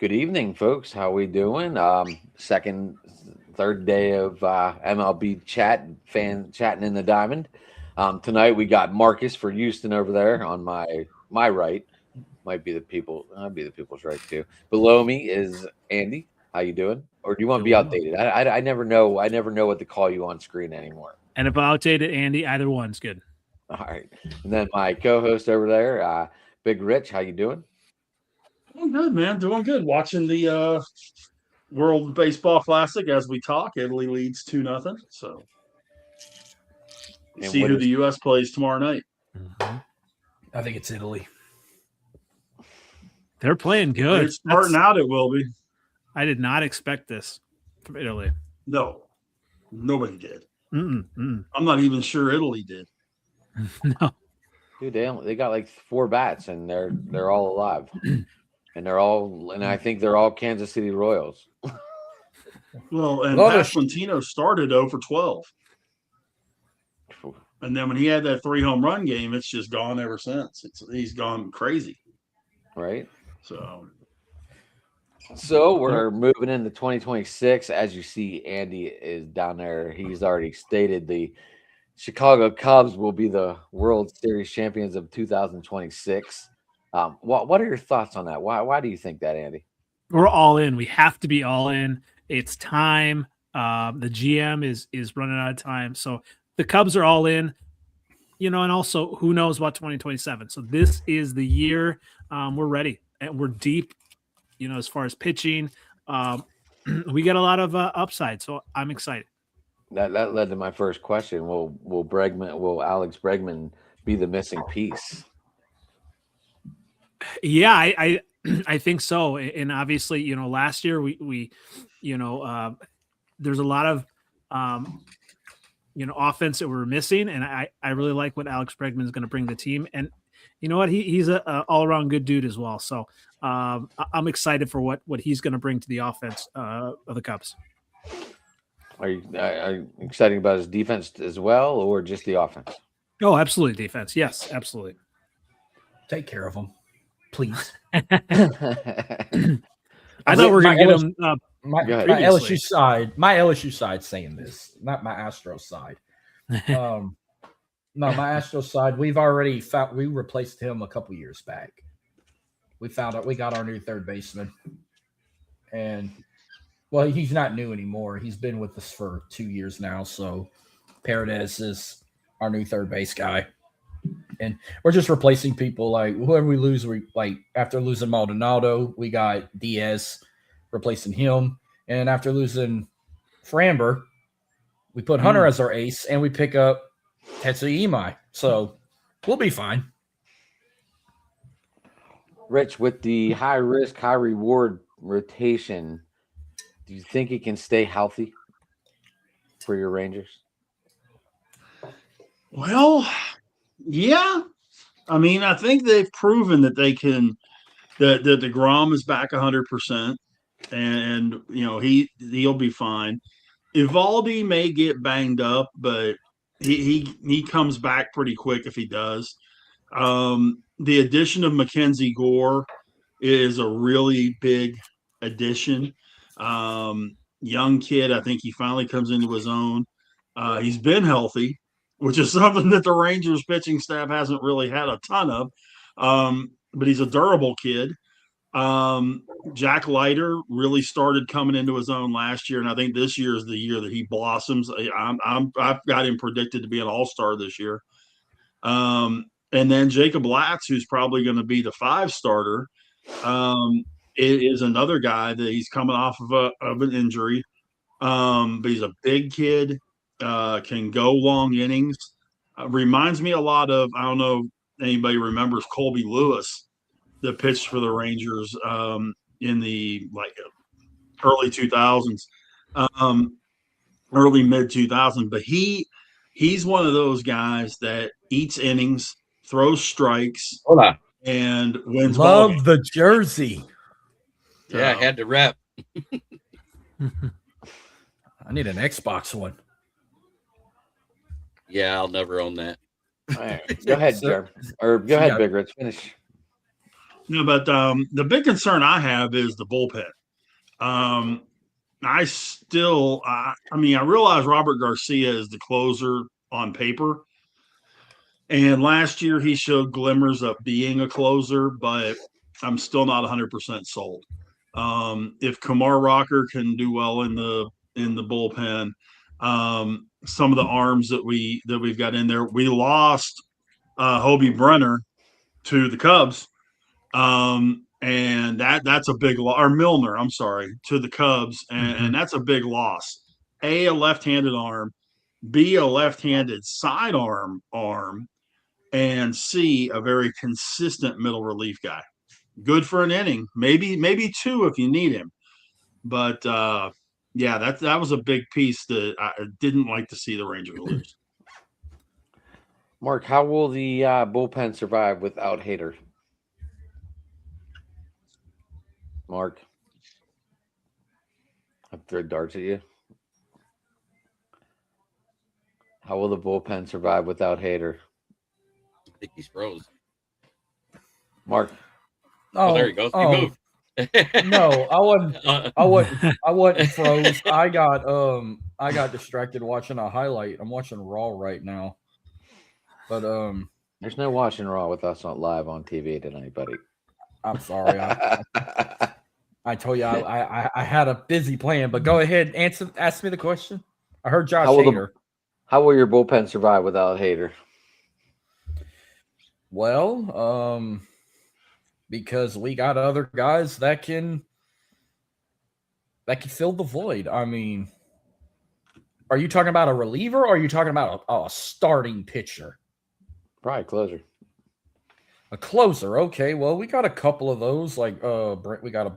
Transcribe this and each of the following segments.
Good evening, folks. How we doing? Third day of MLB chatting in the diamond. Tonight we got Marcus for Houston over there on my right. Might be the people's right too. Below me is Andy. How you doing? Or do you want to be Doing well. outdated? I never know. I never know what to call you on screen anymore. And if outdated, Andy, either one's good. All right. And then my co-host over there, Big Rich. How you doing? Doing good, man. Doing good. Watching the World Baseball Classic as we talk. Italy leads 2-0. So And see what who is- the U.S. plays tomorrow night. I think it's Italy. They're playing good. It's starting out, it will be. I did not expect this from Italy. No, nobody did. Mm-mm. I'm not even sure Italy did. No. Dude, they got like 4 bats and they're all alive. And I think they're all Kansas City Royals. Well, and Well, Pasquantino started 0 for 12. And then when he had that 3 home run game, it's just gone ever since. He's gone crazy. Right? So We're moving into 2026. As you see, Andy is down there. He's already stated the Chicago Cubs will be the World Series champions of 2026. What are your thoughts on that? Why do you think that, Andy? We're all in. We have to be all in. It's time. The GM is running out of time. So the Cubs are all in. And also who knows about 2027. So this is the year. We're ready and we're deep, as far as pitching. We got a lot of upside. So I'm excited. That led to my first question. Will Alex Bregman be the missing piece? Yeah, I think so. And obviously, last year we there's a lot of offense that we're missing, and I really like what Alex Bregman is going to bring the team. And you know what, he's a all around good dude as well. So I'm excited for what he's going to bring to the offense of the Cubs. Are you excited about his defense as well, or just the offense? Oh, absolutely, defense. Yes, absolutely. Take care of them, please. I thought we were going to get him. My previously. LSU side saying this, not my Astro side. No, my Astro side. We've already found. We replaced him a couple years back. We found out we got our new third baseman, and well, he's not new anymore. He's been with us for 2 years now. So Paredes is our new third base guy. And we're just replacing people like whoever we lose. After losing Maldonado, we got Diaz replacing him. And after losing Framber, we put Hunter as our ace and we pick up Tetsuya Imai. So we'll be fine. Rich, with the high risk, high reward rotation, do you think he can stay healthy for your Rangers? well, yeah. I mean, I think they've proven that they can. That DeGrom is back 100%, and he'll be fine. Evaldi may get banged up, but he comes back pretty quick if he does. The addition of Mackenzie Gore is a really big addition. Young kid, I think he finally comes into his own. He's been healthy, which is something that the Rangers pitching staff hasn't really had a ton of. But he's a durable kid. Jack Leiter really started coming into his own last year, and I think this year is the year that he blossoms. I've got him predicted to be an all-star this year. And then Jacob Latz, who's probably going to be the 5 starter, is another guy that he's coming off of an injury. But he's a big kid, can go long innings. Reminds me a lot of, I don't know if anybody remembers Colby Lewis that pitched for the Rangers in the early 2000s, early mid 2000s. But he's one of those guys that eats innings, throws strikes, and wins. Love the jersey. Yeah, I had to rep. I need an Xbox one. Yeah, I'll never own that. All right. Go ahead, Jerm. Or go ahead, Big Rich. Finish. No, but the big concern I have is the bullpen. I mean, I realize Robert Garcia is the closer on paper. And last year he showed glimmers of being a closer, but I'm still not 100% sold. If Kumar Rocker can do well in the bullpen, some of the arms that we've got in there, we lost Hobie Brenner to the Cubs, and that's a big loss. Or Milner, I'm sorry, to the Cubs, and that's a big loss. A left-handed arm, B a left-handed sidearm arm, and C a very consistent middle relief guy. Good for an inning, maybe two if you need him. But yeah, that was a big piece that I didn't like to see the Rangers lose. Mark, how will the bullpen survive without Hader? Mark, I've thrown darts at you. How will the bullpen survive without Hader? I think he's froze. Mark. Oh, there he goes. He moved. No, I wasn't froze. I got distracted watching a highlight. I'm watching Raw right now. But there's no watching Raw with us on live on TV tonight, buddy. I'm sorry. I told you I had a busy plan, but go ahead, ask me the question. I heard Josh Hader. How will your bullpen survive without Hader? Well, because we got other guys that can fill the void. I mean, are you talking about a reliever or are you talking about a starting pitcher? Probably closer. A closer, okay. Well, we got a couple of those. Like we got a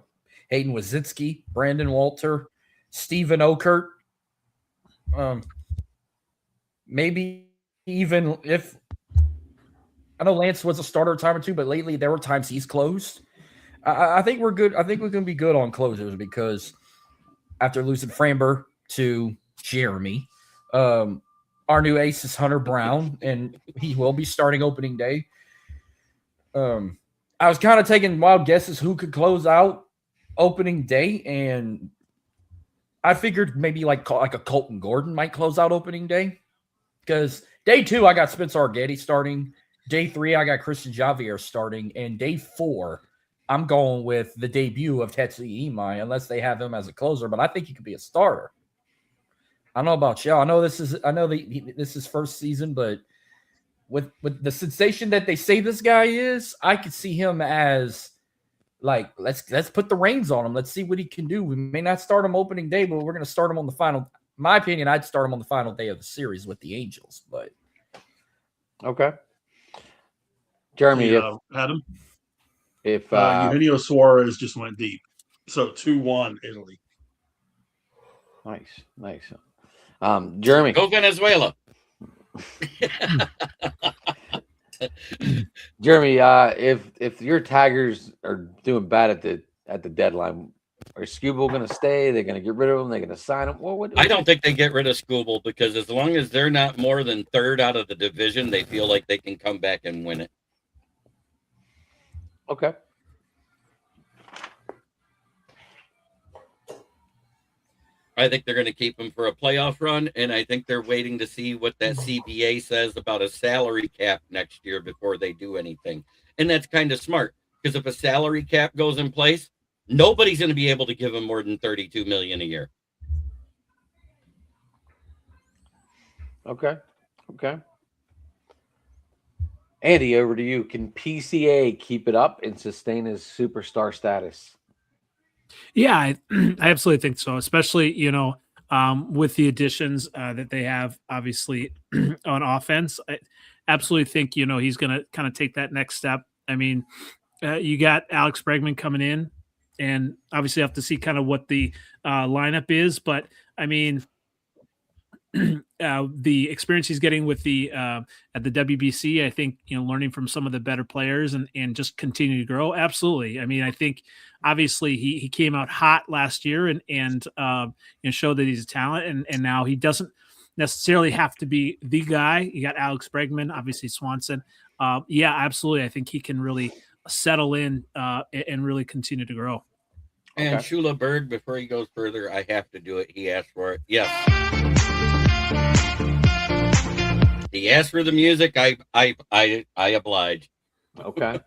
Hayden Wazitsky, Brandon Walter, Steven Okert. Maybe even if I know Lance was a starter a time or two, but lately there were times he's closed. I think we're good. I think we can be good on closers because after losing Framber to Jeremy, our new ace is Hunter Brown, and he will be starting opening day. I was kind of taking wild guesses who could close out opening day, and I figured maybe like a Colton Gordon might close out opening day because day 2 I got Spencer Argetti starting. Day 3, I got Christian Javier starting. And day 4, I'm going with the debut of Tetsuya Imai, unless they have him as a closer. But I think he could be a starter. I don't know about y'all. I know this is first season, but with the sensation that they say this guy is, I could see him as like let's put the reins on him. Let's see what he can do. We may not start him opening day, but we're going to start him on the final. In my opinion, I'd start him on the final day of the series with the Angels. But okay. Jeremy, Adam. If Eugenio Suarez just went deep, so 2-1 Italy. Nice. Jeremy, go Venezuela. Jeremy, if your Tigers are doing bad at the deadline, are Skubal going to stay? They're going to get rid of him. They're going to sign him. I don't think they get rid of Skubal because as long as they're not more than third out of the division, they feel like they can come back and win it. Okay. I think they're going to keep him for a playoff run, and I think they're waiting to see what that CBA says about a salary cap next year before they do anything. And that's kind of smart because if a salary cap goes in place, nobody's going to be able to give him more than $32 million a year. Okay. Andy, over to you. Can PCA keep it up and sustain his superstar status? Yeah, I absolutely think so, especially, with the additions that they have, obviously, on offense. I absolutely think, he's going to kind of take that next step. I mean, you got Alex Bregman coming in, and obviously have to see kind of what the lineup is. But, I mean, the experience he's getting with the at the WBC, I think, learning from some of the better players and just continue to grow. Absolutely. I mean, I think obviously he came out hot last year and showed that he's a talent and now he doesn't necessarily have to be the guy. You got Alex Bregman, obviously Swanson. Yeah, absolutely. I think he can really settle in and really continue to grow. And Okay. Shula Berg, before he goes further, I have to do it. He asked for it. Yes. He asked for the music. I oblige. Okay.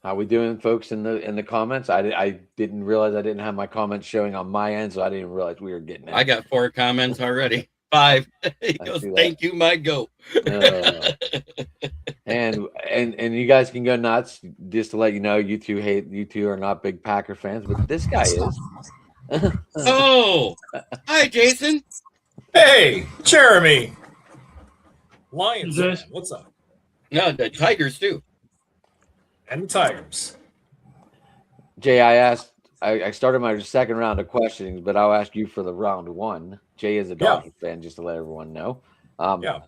How we doing, folks, in the comments? I didn't realize I didn't have my comments showing on my end, so I didn't realize we were getting it. I got 4 comments already. 5. He goes, see that. "Thank you, my goat." And you guys can go nuts. Just to let you know, you two are not big Packer fans, but this guy is. Oh, hi, Jason. Hey, Jeremy. Lions, Yes. fan, what's up? No, the Tigers too. And the Tigers. Jay, I started my second round of questioning, but I'll ask you for the round one. Jay is a Dodgers fan, just to let everyone know. Yeah.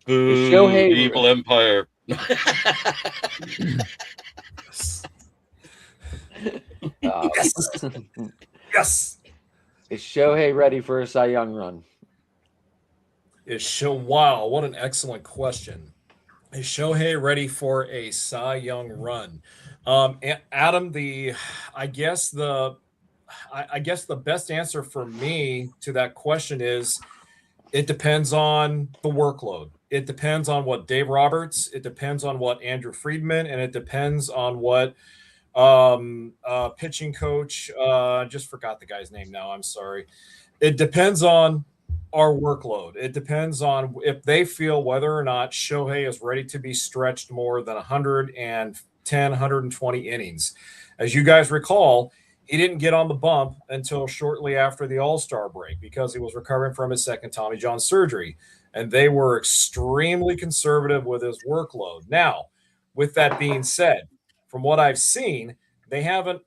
Boo, Shohei- evil empire. Yes. Is Shohei ready for a Cy Young run? Wow, what an excellent question. Is Shohei ready for a Cy Young run? Adam, I guess the best answer for me to that question is it depends on the workload. It depends on what Dave Roberts, it depends on what Andrew Friedman, and it depends on what pitching coach, just forgot the guy's name now. I'm sorry. It depends on our workload. It depends on if they feel whether or not Shohei is ready to be stretched more than 110, 120 innings. As you guys recall, he didn't get on the bump until shortly after the All-Star break because he was recovering from his second Tommy John surgery. And they were extremely conservative with his workload. Now, with that being said, from what I've seen, they haven't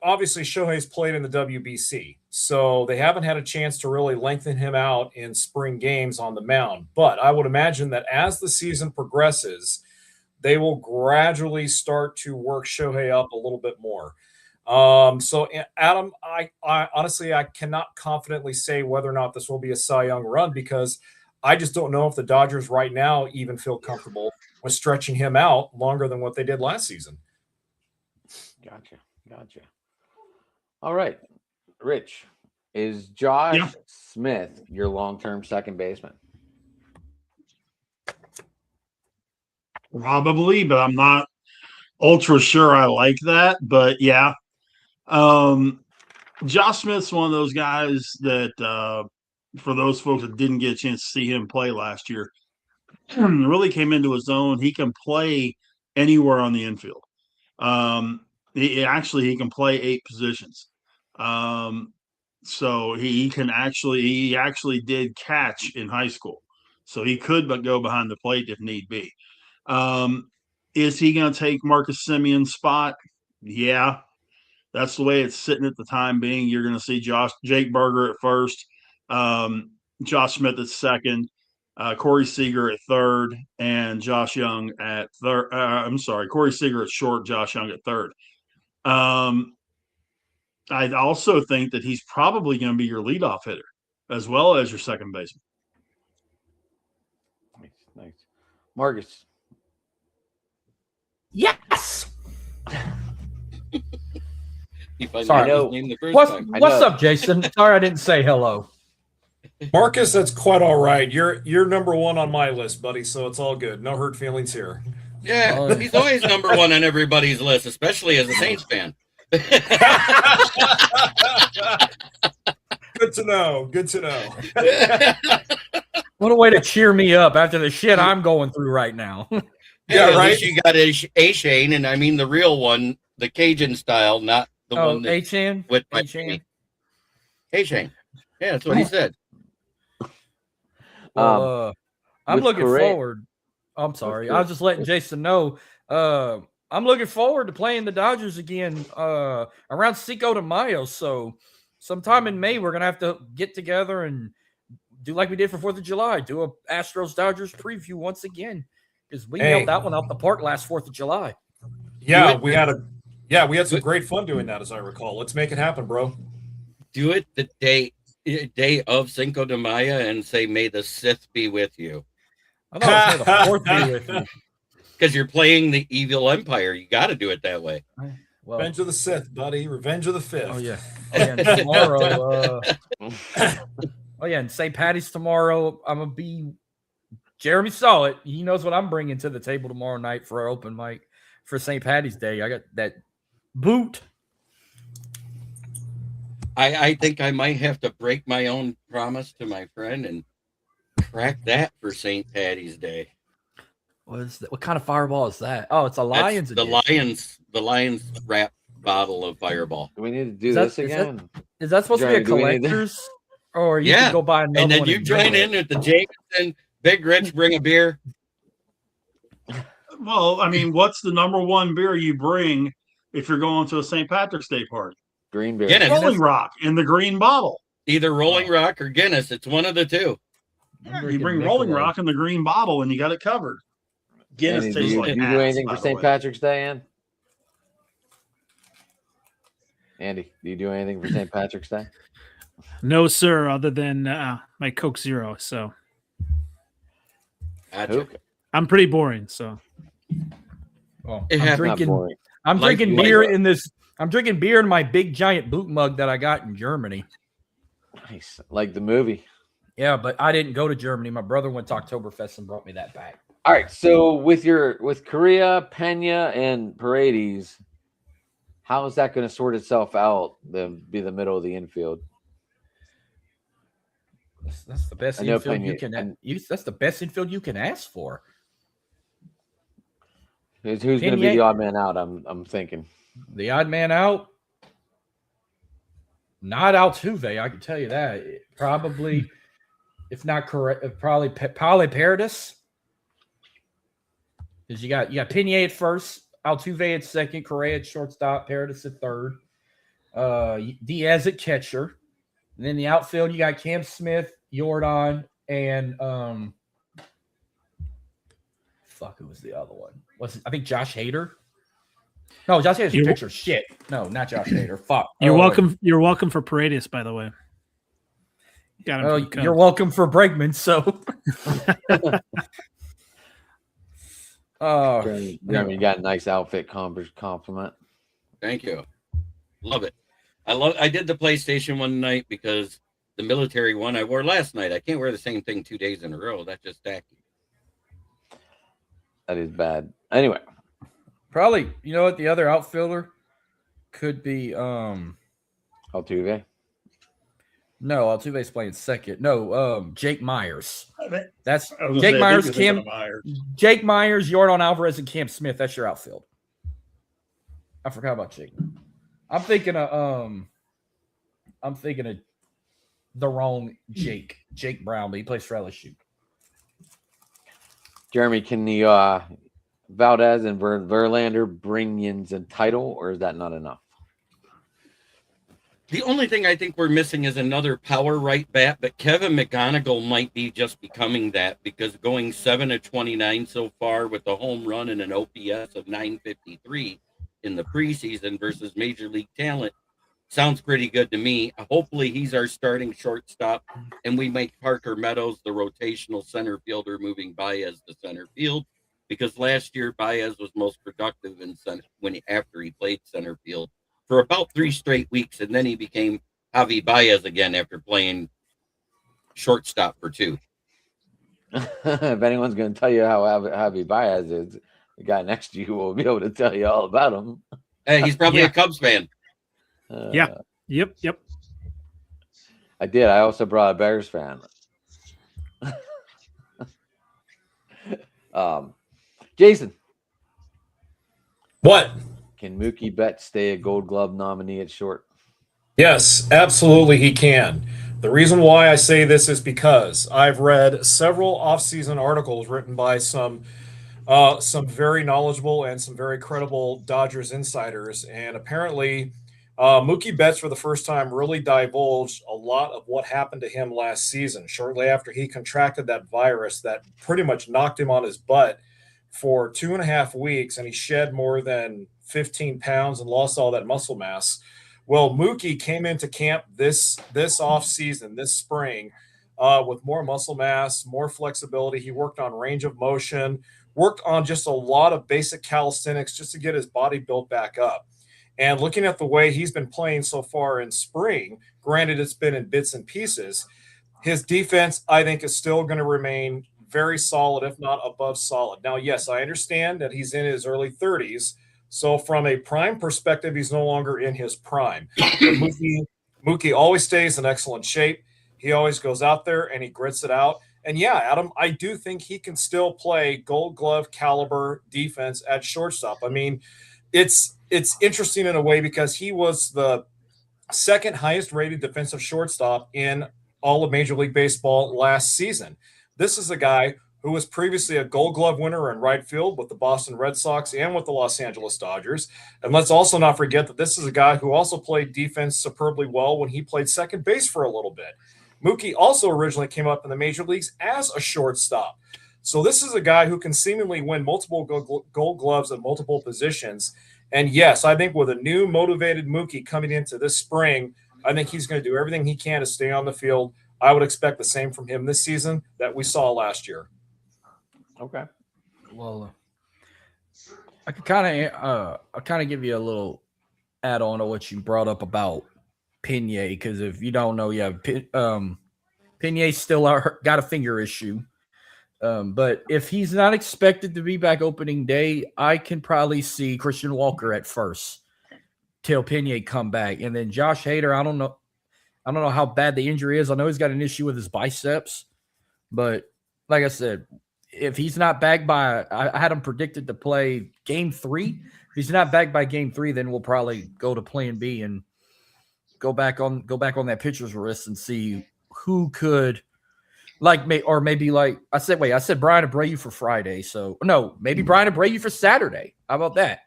obviously Shohei's played in the WBC, so they haven't had a chance to really lengthen him out in spring games on the mound. But I would imagine that as the season progresses, they will gradually start to work Shohei up a little bit more. So Adam, I honestly, I cannot confidently say whether or not this will be a Cy Young run because I just don't know if the Dodgers right now even feel comfortable with stretching him out longer than what they did last season. Gotcha. All right, Rich, is Josh Smith your long-term second baseman? Probably, but I'm not ultra sure I like that. But yeah, Josh Smith's one of those guys that, for those folks that didn't get a chance to see him play last year, really came into his own. He can play anywhere on the infield. He can play 8 positions. So he actually did catch in high school. So he could but go behind the plate if need be. Is he going to take Marcus Semion's spot? Yeah, that's the way it's sitting at the time being. You're going to see Jake Burger at first, Josh Smith at second, Corey Seager at third, and Josh Young at third. Corey Seager at short, Josh Young at third. I also think that he's probably going to be your leadoff hitter as well as your second baseman. Nice. Marcus. Yes. He finally Sorry. got his name the first What's time. up, Jason? Sorry I didn't say hello. Marcus, that's quite all right. You're number one on my list, buddy, so it's all good. No hurt feelings here. Yeah, Oh. he's always number 1 on everybody's list, especially as a Saints fan. Good to know. Good to know. What a way to cheer me up after the shit I'm going through right now. Yeah, At right? least you got a Shane, and I mean the real one, the Cajun style, not the one that H-N? with my H-N? Hey Shane. Yeah, that's what he said. Well, I'm with looking Correa- forward. I'm sorry. I was just letting Jason know. I'm looking forward to playing the Dodgers again around Cinco de Mayo. So sometime in May, we're going to have to get together and do like we did for 4th of July, do a Astros-Dodgers preview once again. Because we nailed that one out the park last 4th of July. Yeah, we had some great fun doing that, as I recall. Let's make it happen, bro. Do it the day of Cinco de Mayo and say, "May the Sith be with you." I thought it was the 4th be with you. because you're playing the evil empire. You got to do it that way. Well, Revenge of the Sith, buddy. Revenge of the Fifth. oh yeah. And tomorrow. Oh yeah, and St. Patty's tomorrow. I'm gonna be. Jeremy saw it. He knows what I'm bringing to the table tomorrow night for our open mic for St. Patty's Day. I got that boot. I think I might have to break my own promise to my friend and crack that for St. Patty's Day. What is that? What kind of fireball is that? Oh, it's a Lions. That's the Lions wrap bottle of Fireball. Do we need to do Is that- this again? Is that supposed Jeremy, to do be we a need to- collector's? Or you Yeah, can go buy another And then one you and join drink in with the Jameson. Big Rich, bring a beer. Well, I mean, what's the number one beer you bring if you're going to a St. Patrick's Day party? Green beer. Guinness. Rolling Rock in the green bottle. Either Rolling Rock or Guinness. It's one of the two. I'm You drinking bring Rolling Michelob. Rock in the green bottle, and you got it covered. Guinness Andy, do tastes you, like do you ass, do anything by for the St. way. Patrick's Day, Ann? Andy, do you do anything for St. Patrick's Day? No, sir, other than my Coke Zero. So Gotcha. Who? I'm pretty boring. So Oh, It I'm happens. Not drinking. boring. I'm Like- drinking like- beer in this. I'm drinking beer in my big giant boot mug that I got in Germany. Nice. Like the movie. Yeah, but I didn't go to Germany. My brother went to Oktoberfest and brought me that back. All right. So with Korea, Pena, and Paredes, how is that going to sort itself out? Be the middle of the infield. That's the best I know infield you Pena- can. That's the best infield you can ask for. Who's going to be Pena- the odd man out? I'm thinking. The odd man out. Not Altuve, I can tell you that. Probably, if not correct, probably Paredes. Because you got Pena at first, Altuve at second, Correa at shortstop, Paredes at third, Diaz at catcher. And then the outfield, you got Cam Smith, Jordan, and who was the other one? I think Josh Hader? No, Josh Hader's a You- pitcher. Shit. No, not Josh Hader. Fuck. you're welcome. You're welcome for Paredes, by the way. Got him. Oh, from Cubs. you're welcome for Bregman. So, oh, Jeremy, you got a nice outfit compliment. Thank you. Love it. I did the PlayStation one night because the military one I wore last night. I can't wear the same thing 2 days in a row. That's just tacky. That is bad. Anyway, probably. You know what? The other outfielder could be. Altuve. No, Altuve's playing second. No, Jake Myers. That's I was gonna Jake say, I Myers, think you're Cam, thinking of Myers. Jake Myers, Jordan Alvarez, and Cam Smith. That's your outfield. I forgot about Jake. I'm thinking of the wrong Jake Brown, but he plays for LSU. Jeremy, can the Valdez and Verlander bring Yins a title, or is that not enough? The only thing I think we're missing is another power right bat, but Kevin McGonigal might be just becoming that because going 7 of 29 so far with a home run and an OPS of 953 in the preseason versus major league talent sounds pretty good to me. Hopefully he's our starting shortstop and we make Parker Meadows the rotational center fielder, moving Baez to center field, because last year Baez was most productive in center after he played center field for about 3 straight weeks, and then he became Javi Baez again after playing shortstop for 2. If anyone's going to tell you how Javi Baez is, the guy next to you will be able to tell you all about him. Hey, he's probably Yeah. a Cubs fan. Yeah. Yep. I did. I also brought a Bears fan. Jason, What? can Mookie Betts stay a Gold Glove nominee at short? Yes, absolutely he can. The reason why I say this is because I've read several off-season articles written by some very knowledgeable and some very credible Dodgers insiders, and apparently Mookie Betts for the first time really divulged a lot of what happened to him last season, shortly after he contracted that virus that pretty much knocked him on his butt for 2.5 weeks, and he shed more than 15 pounds and lost all that muscle mass. Well, Mookie came into camp this off season, this spring, with more muscle mass, more flexibility. He worked on range of motion, worked on just a lot of basic calisthenics just to get his body built back up. And looking at the way he's been playing so far in spring, granted it's been in bits and pieces, his defense, I think, is still going to remain very solid, if not above solid. Now, yes, I understand that he's in his early 30s. So from a prime perspective, he's no longer in his prime. But Mookie always stays in excellent shape. He always goes out there and he grits it out. And yeah, Adam, I do think he can still play Gold Glove caliber defense at shortstop. I mean, it's interesting in a way because he was the second highest rated defensive shortstop in all of Major League Baseball last season. This is a guy who was previously a Gold Glove winner in right field with the Boston Red Sox and with the Los Angeles Dodgers. And let's also not forget that this is a guy who also played defense superbly well when he played second base for a little bit. Mookie also originally came up in the major leagues as a shortstop. So this is a guy who can seemingly win multiple Gold Gloves at multiple positions. And yes, I think with a new motivated Mookie coming into this spring, I think he's going to do everything he can to stay on the field. I would expect the same from him this season that we saw last year. Okay. Well, I could kind of give you a little add on to what you brought up about Pena, because if you don't know, yeah, Pena's still got a finger issue. But if he's not expected to be back opening day, I can probably see Christian Walker at first till Pena come back, and then Josh Hader. I don't know how bad the injury is. I know he's got an issue with his biceps, but like I said, if he's not back by, I had him predicted to play game 3. If he's not back by game 3, then we'll probably go to plan B and go back on that pitcher's list and see who could, maybe I said Brian Abreu for Friday. So no, maybe Brian Abreu for Saturday. How about that?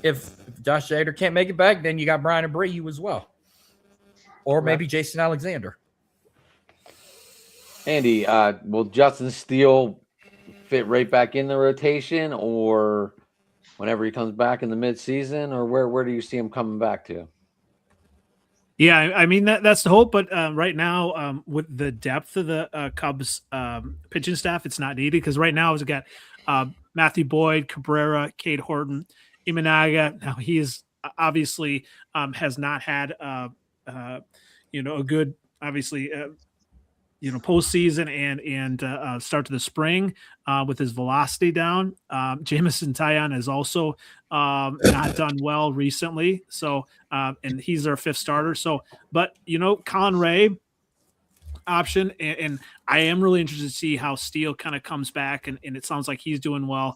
If Josh Hader can't make it back, then you got Brian Abreu as well, or maybe Jason Alexander. Andy, will Justin Steele fit right back in the rotation, or whenever he comes back in the midseason, or where do you see him coming back to? Yeah, I mean that's the hope, but right now with the depth of the Cubs pitching staff, it's not needed because right now we've got Matthew Boyd, Cabrera, Cade Horton, Imanaga. Now he is obviously has not had a good postseason and start to the spring with his velocity down. Jameson Taillon has also not done well recently. So, and he's our 5th starter. So, but Colin Ray option, and I am really interested to see how Steele kind of comes back, and it sounds like he's doing well.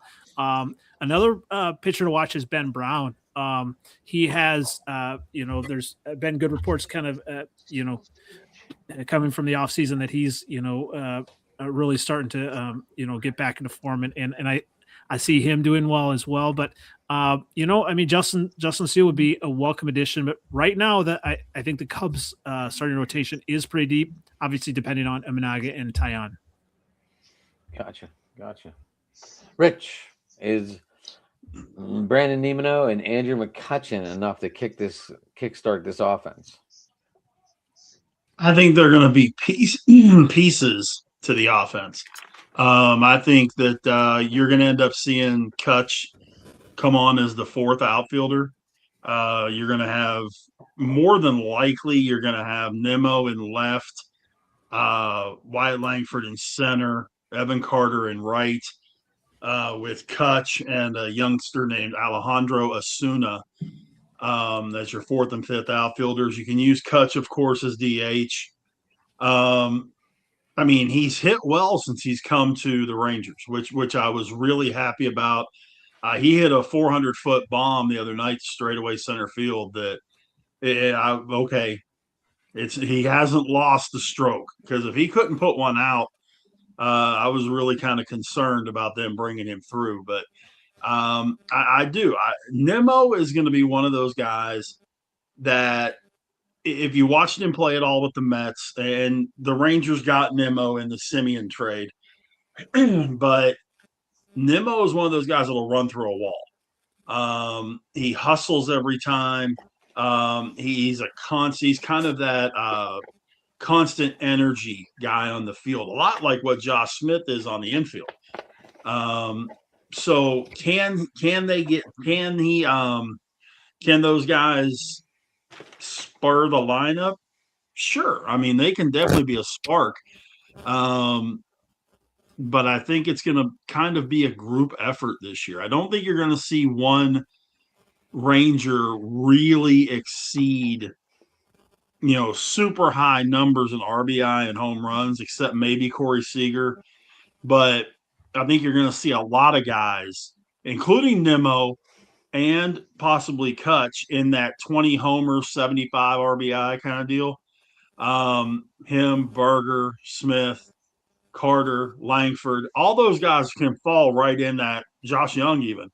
Another pitcher to watch is Ben Brown. He has, there's been good reports kind of, coming from the offseason that he's, really starting to, get back into form. And I see him doing well as well. But, Justin Steele would be a welcome addition. But right now, I think the Cubs starting rotation is pretty deep, obviously depending on Imanaga and Taillon. Gotcha. Rich, is Brandon Nimmo and Andrew McCutchen enough to kickstart this offense? I think they're going to be pieces to the offense. I think that you're going to end up seeing Kutch come on as the 4th outfielder. You're going to have, more than likely, you're going to have Nimmo in left, Wyatt Langford in center, Evan Carter in right, with Kutch and a youngster named Alejandro Osuna. That's your 4th and 5th outfielders. You can use Kutch, of course, as DH. He's hit well since he's come to the Rangers, which I was really happy about. He hit a 400-foot bomb the other night straightaway center field. He hasn't lost the stroke, because if he couldn't put one out, I was really kind of concerned about them bringing him through. But I do. Nimmo is going to be one of those guys that, if you watched him play at all with the Mets, and the Rangers got Nimmo in the Semien trade, but Nimmo is one of those guys that will run through a wall. He hustles every time. He's kind of that constant energy guy on the field, a lot like what Josh Smith is on the infield. So can those guys spur the lineup? Sure. I mean, they can definitely be a spark. But I think it's going to kind of be a group effort this year. I don't think you're going to see one Ranger really exceed, super high numbers in RBI and home runs, except maybe Corey Seager. But I think you're going to see a lot of guys, including Nimmo and possibly Kutch, in that 20 homers, 75 RBI kind of deal. Him, Berger, Smith, Carter, Langford, all those guys can fall right in that, Josh Young even,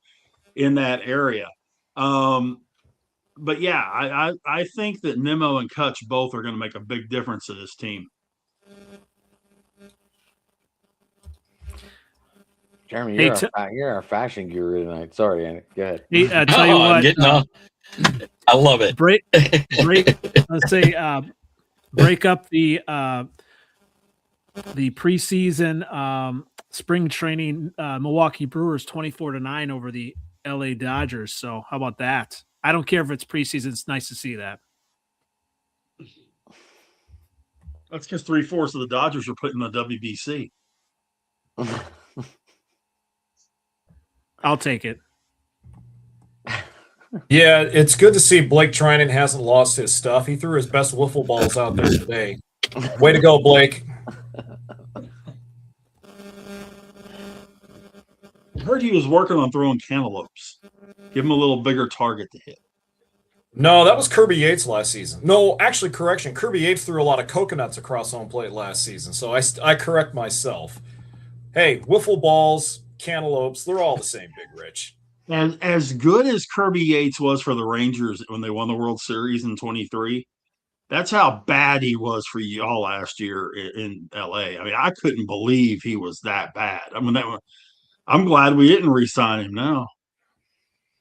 in that area. But yeah, I think that Nimmo and Kutch both are going to make a big difference to this team. Jeremy, Hey, you're our fashion guru tonight. Sorry, Andy. Go ahead. Hey, I tell you I'm getting what, off. I love it. break. Let's say break up the preseason spring training. Milwaukee Brewers 24-9 over the LA Dodgers. So how about that? I don't care if it's preseason. It's nice to see that. That's because 3/4 of the Dodgers are put in the WBC. I'll take it. Yeah, it's good to see Blake Trinan hasn't lost his stuff. He threw his best wiffle balls out there today. Way to go, Blake. I heard he was working on throwing cantaloupes. Give him a little bigger target to hit. No, that was Kirby Yates last season. No, actually, correction. Kirby Yates threw a lot of coconuts across home plate last season, so I correct myself. Hey, wiffle balls, cantaloupes, they're all the same, Big Rich. And as good as Kirby Yates was for the Rangers when they won the World Series in 23, that's how bad he was for y'all last year in LA. I mean, I couldn't believe he was that bad. I mean, I'm glad we didn't re-sign him now.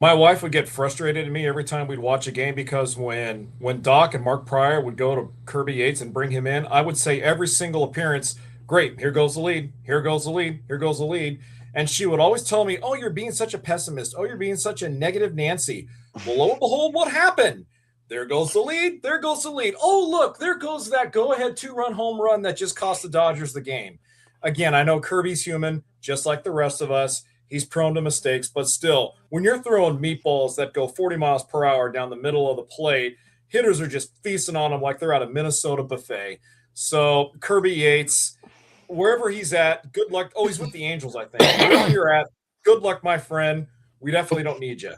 My wife would get frustrated at me every time we'd watch a game because when Doc and Mark Pryor would go to Kirby Yates and bring him in, I would say every single appearance, great, here goes the lead, here goes the lead, here goes the lead. And she would always tell me, oh, you're being such a pessimist. Oh, you're being such a negative Nancy. Well, lo and behold, what happened? There goes the lead. There goes the lead. Oh, look, there goes that go-ahead 2-run home run that just cost the Dodgers the game. Again, I know Kirby's human, just like the rest of us. He's prone to mistakes, but still, when you're throwing meatballs that go 40 miles per hour down the middle of the plate, hitters are just feasting on them like they're at a Minnesota buffet. So Kirby Yates, wherever he's at, good luck. Oh, he's with the Angels, I think. Wherever you're at, good luck, my friend. We definitely don't need you.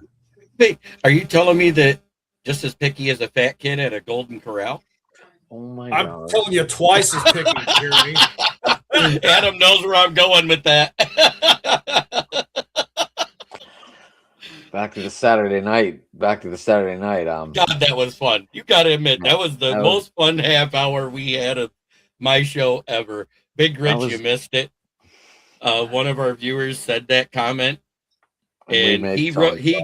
Hey, are you telling me that just as picky as a fat kid at a Golden Corral? Oh my I'm God. telling you twice as picky, Jeremy. Adam knows where I'm going with that. Back to the Saturday night. God, that was fun. You got to admit, that was the most fun half hour we had of my show ever. Big Rich, you missed it. One of our viewers said that comment, and he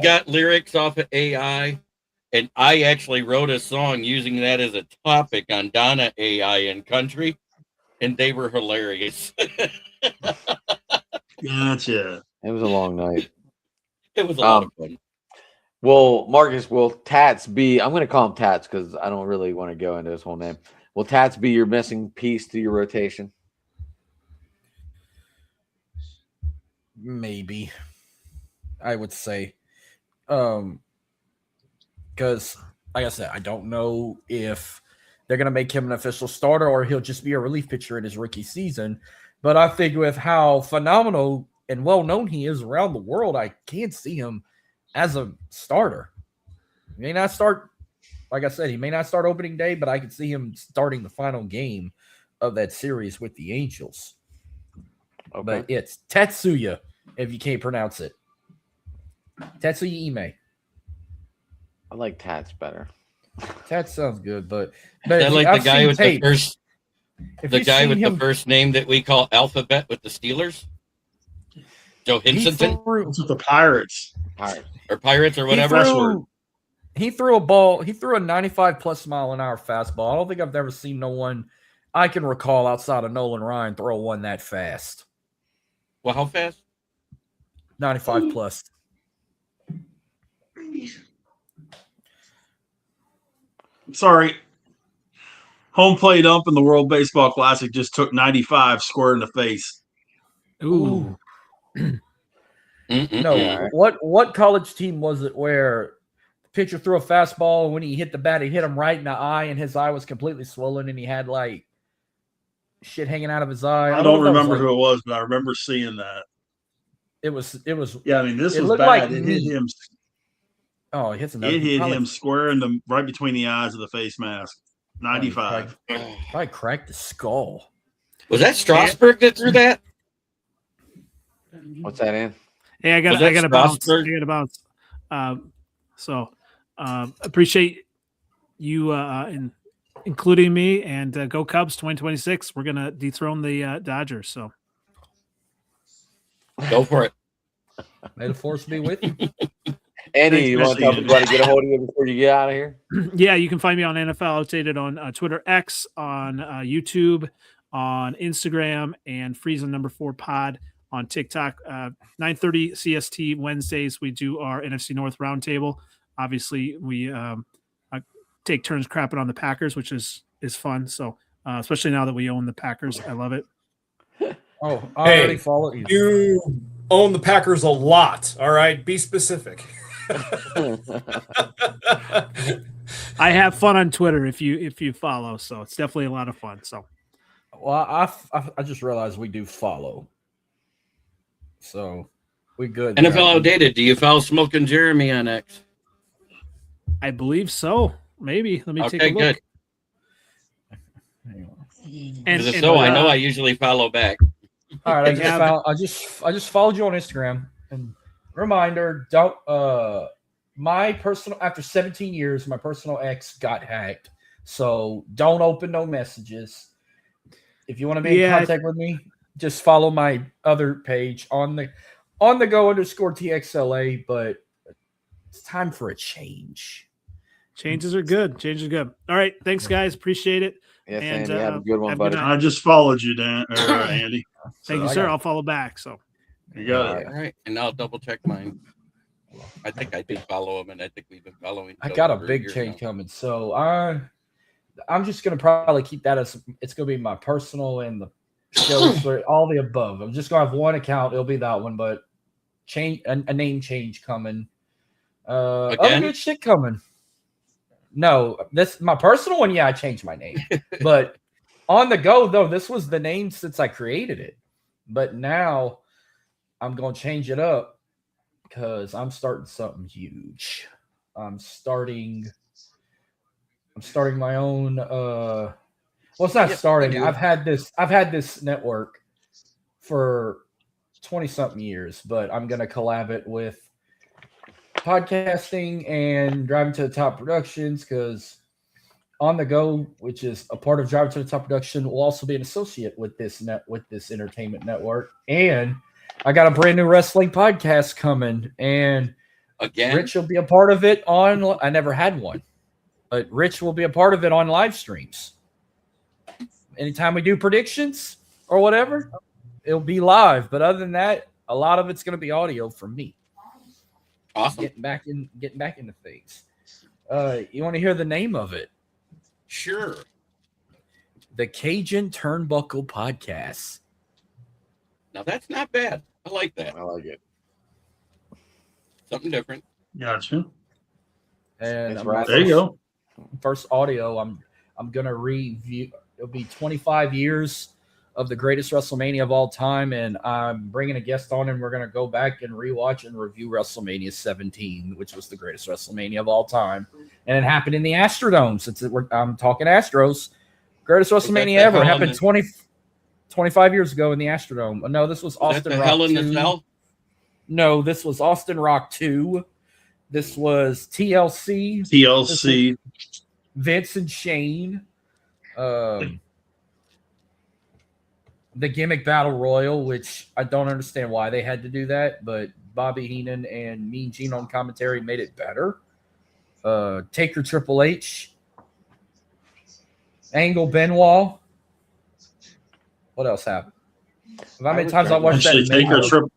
got lyrics off of AI, and I actually wrote a song using that as a topic on Donna AI and Country, and they were hilarious. Gotcha. It was a long night. It was a lot of fun. Well, Marcus, will Tats be? I'm going to call him Tats because I don't really want to go into his whole name. Will Tats be your missing piece to your rotation? Maybe, I would say, because like I said, I don't know if they're going to make him an official starter or he'll just be a relief pitcher in his rookie season. But I think with how phenomenal and well known he is around the world, I can't see him as a starter. He may not start, like I said, he may not start opening day, but I could see him starting the final game of that series with the Angels. Okay. But it's Tetsuya, if you can't pronounce it. Tetsuya Ime. I like Tats better. Tats sounds good, but I like the guy with the first. The guy with the first name that we call Alphabet with the Steelers, Joe Hinson, with the Pirates, or Pirates, or whatever. He threw a ball. He threw a 95+ mile an hour fastball. I don't think I've ever seen no one I can recall outside of Nolan Ryan throw one that fast. Well, how fast? 95 plus. Sorry. Home plate ump in the World Baseball Classic just took 95 square in the face. Ooh. No, what college team was it where the pitcher threw a fastball and when he hit the bat, he hit him right in the eye and his eye was completely swollen and he had like shit hanging out of his eye. I don't remember who it was, but I remember seeing that. It was. Yeah, I mean, this it was looked bad. like It meat. hit him. Oh, it hits It hit him square in the right between the eyes of the face mask. 95. Probably cracked the skull. Was that Strasburg that threw that? What's that, Ann? Hey, I got to bounce. I got to bounce. So appreciate you including me, and go Cubs 2026. We're gonna dethrone the Dodgers. So Go for it. May the force be with you. Andy, you want to tell people how to get a hold of you before you get out of here? Yeah, you can find me on NFL Outdated on Twitter X, on YouTube, on Instagram, and Friesen4 Pod on TikTok. 9:30 CST Wednesdays, we do our NFC North roundtable. Obviously, we take turns crapping on the Packers, which is fun. So, especially now that we own the Packers, I love it. Oh, I already followed you. You own the Packers a lot. All right, be specific. I have fun on Twitter if you follow, so it's definitely a lot of fun. So, well, I just realized we do follow, so we good. NFL Outdated. Do you follow Smoking Jeremy on X? I believe so. Maybe let me take a look. Good. And I know I usually follow back. All right, I just followed you on Instagram. And reminder, don't my personal after 17 years, my personal X got hacked. So don't open no messages. If you want to be in contact with me, just follow my other page on the go_TXLA. But it's time for a change. Changes are good. All right, thanks guys, appreciate it. Yes, and Andy, have a good one, buddy. I just followed you, Dan or Andy. Thank you, sir. I'll follow back. So you got it. All right, and I'll double check mine. I think I did follow him, and I think we've been following. I got a big change coming, so I'm just gonna probably keep that as it's gonna be my personal and the shows for all the above. I'm just gonna have one account; it'll be that one, but a name change coming. Other good shit coming. No, this my personal one. Yeah, I changed my name, but on the go though, this was the name since I created it. But now I'm gonna change it up because I'm starting something huge. I'm starting my own. Well, it's not starting. I've had this network for 20-something years, but I'm gonna collab it with podcasting and Driving to the Top Productions because On the Go, which is a part of Driving to the Top Production, will also be an associate with this entertainment network. And I got a brand new wrestling podcast coming, and again, Rich will be a part of it on. I never had one, but Rich will be a part of it on live streams. Anytime we do predictions or whatever, it'll be live. But other than that, a lot of it's going to be audio from me. Awesome. Getting back into things. You want to hear the name of it? Sure. The Cajun Turnbuckle Podcast. Now that's not bad. I like that. I like it. Something different. Gotcha. And there you go. First audio. I'm gonna review. It'll be 25 years of the greatest WrestleMania of all time, and I'm bringing a guest on, and we're going to go back and rewatch and review WrestleMania 17, which was the greatest WrestleMania of all time, and it happened in the Astrodome. Since I'm talking Astros, greatest WrestleMania ever. It happened 25 years ago in the Astrodome. No, this was Austin Rock Hell in 2. the Cell? No, this was Austin Rock 2. This was TLC. TLC. Vince and Shane. The Gimmick Battle Royal, which I don't understand why they had to do that, but Bobby Heenan and Mean Gene on commentary made it better. Taker Triple H. Angle Benoit. What else happened? How many times I watched Actually, that?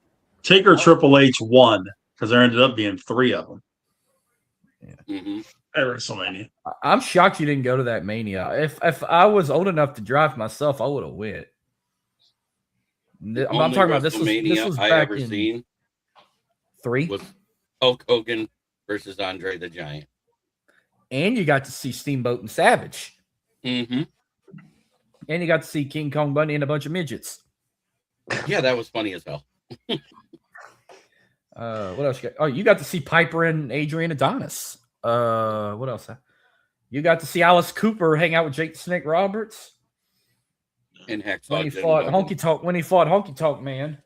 Taker Triple H won because there ended up being 3 of them Mhm. at WrestleMania. I'm shocked you didn't go to that Mania. If I was old enough to drive myself, I would have went. I'm Only talking about this WrestleMania was I back ever in seen 3, was Hulk Hogan versus Andre the Giant. and you got to see Steamboat and Savage, Mm-hmm. and you got to see King Kong Bundy and a bunch of midgets. Yeah, that was funny as hell. What else? You got? Oh, you got to see Piper and Adrian Adonis. What else? You got to see Alice Cooper hang out with Jake the Snake Roberts And Hacksaw when he Jim fought Duggan. Honky Tonk. When he fought Honky Tonk Man.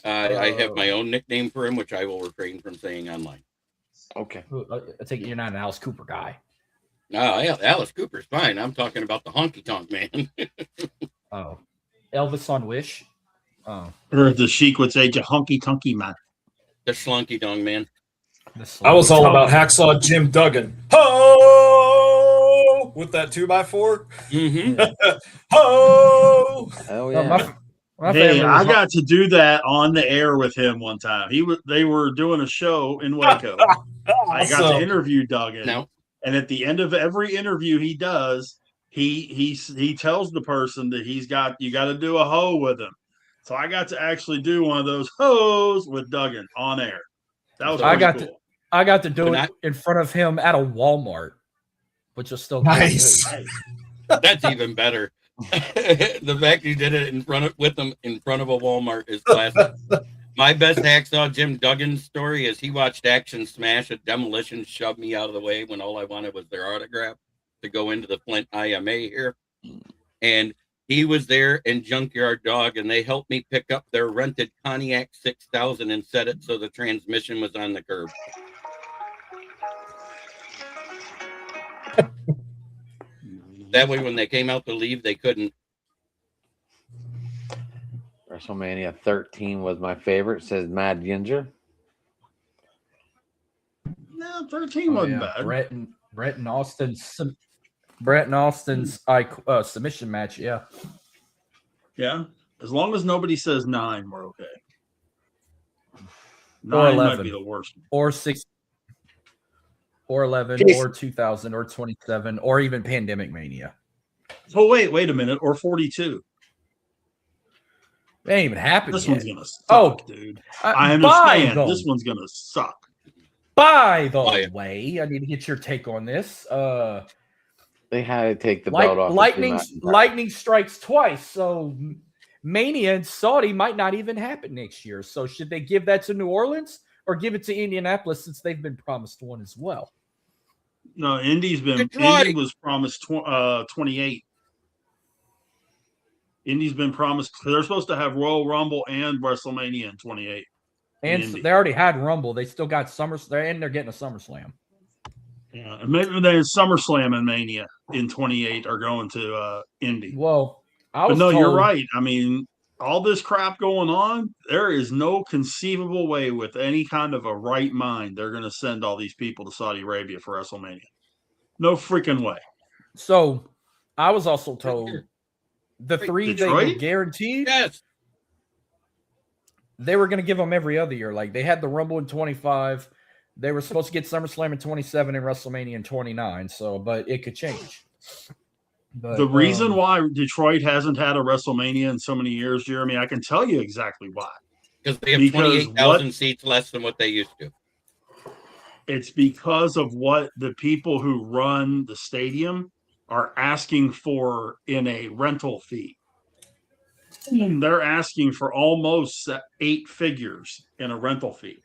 I have my own nickname for him, which I will refrain from saying online. Okay. I take it you're not an Alice Cooper guy. No, Alice Cooper's fine. I'm talking about the Honky Tonk Man. Oh, Elvis on Wish. Oh, Or the Sheik would say, "Honky Tonky Man." The Slunky Dong Man. I was all about Hacksaw Jim Duggan. Ho! With that 2x4. Mm-hmm. Ho! Oh Yeah. yeah. My Hey, family I was- got to do that on the air with him one time. They were doing a show in Waco. I got to Awesome. interview Duggan, Now, and at the end of every interview he does, he tells the person that you got to do a hoe with him. So I got to actually do one of those hoes with Duggan on air. That was I pretty got cool. I got to do When it in front of him at a Walmart, which is still Nice. Hey, that's even better. The fact you did it in front of a Walmart is classic. My best Hacksaw Jim Duggan story is he watched Action Smash at Demolition shove me out of the way when all I wanted was their autograph to go into the Flint IMA here. And he was there in Junkyard Dog, and they helped me pick up their rented Pontiac 6000 and set it so the transmission was on the curb. That way, when they came out to leave, they couldn't. WrestleMania 13 was my favorite, says Mad Ginger. no, 13 wasn't bad. Brett and Austin's submission match. Yeah, Yeah, as long as nobody says 9, we're okay. Or 9 might 11. be the worst. or 6, or 11, Jason. or 2000, or 27, or even Pandemic Mania. Oh wait a minute, or 42. It ain't even happened This yet. one's gonna suck, Oh, dude. I I understand. This one's gonna suck. By the Oh, yeah. way, I need to get your take on this. They had to take the belt off. of Lightning Drew McIntyre. lightning strikes twice, so Mania in Saudi might not even happen next year. So should they give that to New Orleans or give it to Indianapolis since they've been promised one as well? No, Indy Detroit. was promised 28. Indy's been promised. They're supposed to have Royal Rumble and WrestleMania in 28. And Indy. they already had Rumble. They still got and they're getting a SummerSlam. Yeah, and maybe then SummerSlam and Mania in 28 are going to Indy. Well, I But was no, you're told- right. I mean, all this crap going on, there is no conceivable way with any kind of a right mind they're going to send all these people to Saudi Arabia for WrestleMania. No freaking way. So I was also told the Wait, 3 they were Detroit? guaranteed, Yes. they were going to give them every other year. Like they had the Rumble in 25. They were supposed to get SummerSlam in 27 and WrestleMania in 29. So, but it could change. But, The reason why Detroit hasn't had a WrestleMania in so many years, Jeremy, I can tell you exactly why. Because they have Because 28,000 seats less than what they used to. It's because of what the people who run the stadium are asking for in a rental fee. They're asking for almost 8 figures in a rental fee.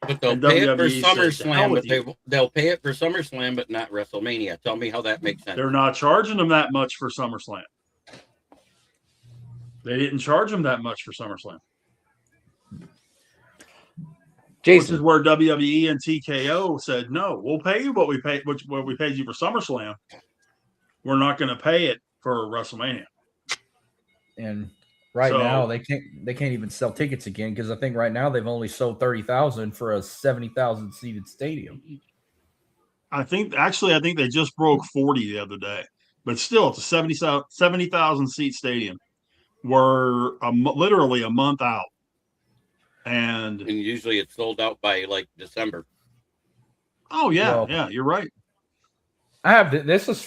But they'll And pay it for WWE said, "To hell SummerSlam, with but they'll pay it for SummerSlam, but not WrestleMania. Tell me how that makes sense. They're not charging them that much for SummerSlam. They didn't charge them that much for SummerSlam, which is Jason, where WWE and TKO said, "No, we'll pay you what we paid you for SummerSlam. We're not going to pay it for WrestleMania." and right So- now they can't even sell tickets again because I think right now they've only sold 30,000 for a 70,000 seated stadium. I think they just broke 40 the other day, but still, it's a 70,000 seat stadium. We're literally a month out. And usually it's sold out by like December. oh yeah, Well, yeah, you're right. I have this is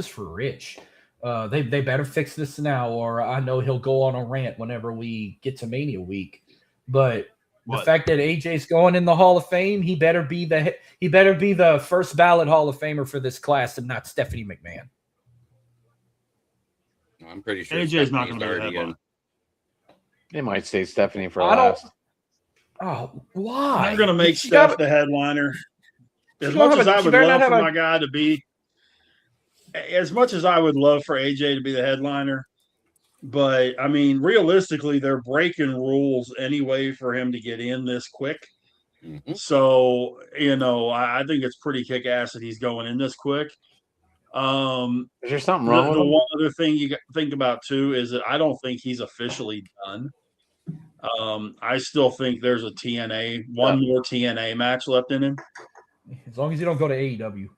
for Rich. They better fix this now, or I know he'll go on a rant whenever we get to Mania week. But the What? fact that AJ's going in the Hall of Fame, he better be the first ballot Hall of Famer for this class, and not Stephanie McMahon. I'm pretty sure AJ's not going Stephanie's to be the already headline. They might say Stephanie for I don't- last. Oh, why? They're going to make She Steph got- the headliner. As She much don't as have a- I she would better love not for have my guy to be, as much as I would love for AJ to be the headliner, but I mean, realistically, they're breaking rules anyway for him to get in this quick. Mhm. So, I think it's pretty kick ass that he's going in this quick. Is there something The, wrong with the him? one other thing you got to think about too is that I don't think he's officially done. I still think there's a one more TNA match left in him. As long as you don't go to AEW.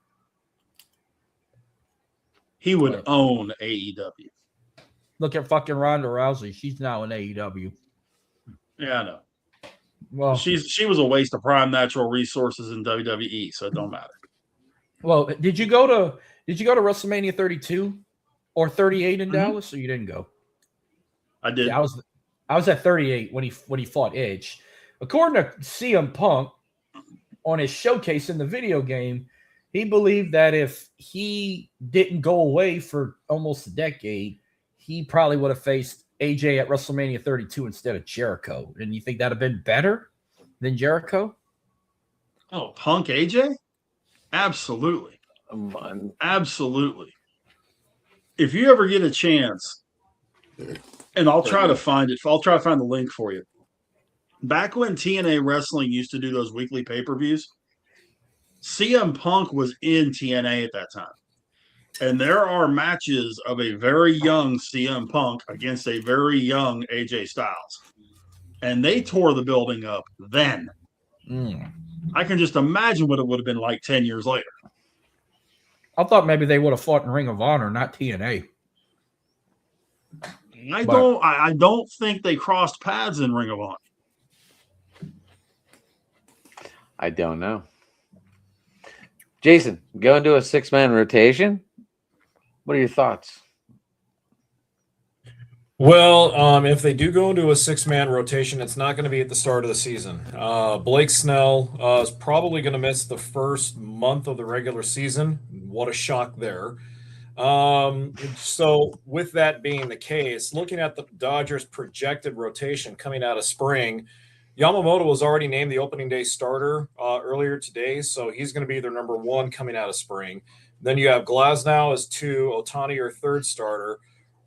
He would Right. own AEW. Look at fucking Ronda Rousey. She's now in AEW. Yeah, I know. Well, She was a waste of prime natural resources in WWE, so it don't matter. well, did you go to WrestleMania 32 or 38 in Mhm. Dallas, or you didn't go? I did. Yeah, I was at 38 when he fought Edge. According to CM Punk, on his showcase in the video game, he believed that if he didn't go away for almost a decade, he probably would have faced AJ at WrestleMania 32 instead of Jericho. And you think that'd have been better than Jericho? Oh, Punk AJ? Absolutely. Um, Absolutely. If you ever get a chance, and I'll try to find it. I'll try to find the link for you. Back when TNA Wrestling used to do those weekly pay-per-views, CM Punk was in TNA at that time. And there are matches of a very young CM Punk against a very young AJ Styles. And they tore the building up then. I can just imagine what it would have been like 10 years later. I thought maybe they would have fought in Ring of Honor, not TNA. I don't think they crossed paths in Ring of Honor. I don't know. Jason, go into a 6-man rotation. What are your thoughts? Well, if they do go into a 6-man rotation, it's not going to be at the start of the season. Blake Snell is probably going to miss the first month of the regular season. What a shock there. So with that being the case, looking at the Dodgers' projected rotation coming out of spring, Yamamoto was already named the opening day starter earlier today, so he's going to be their number 1 coming out of spring. Then you have Glasnow as 2, Ohtani your 3rd starter.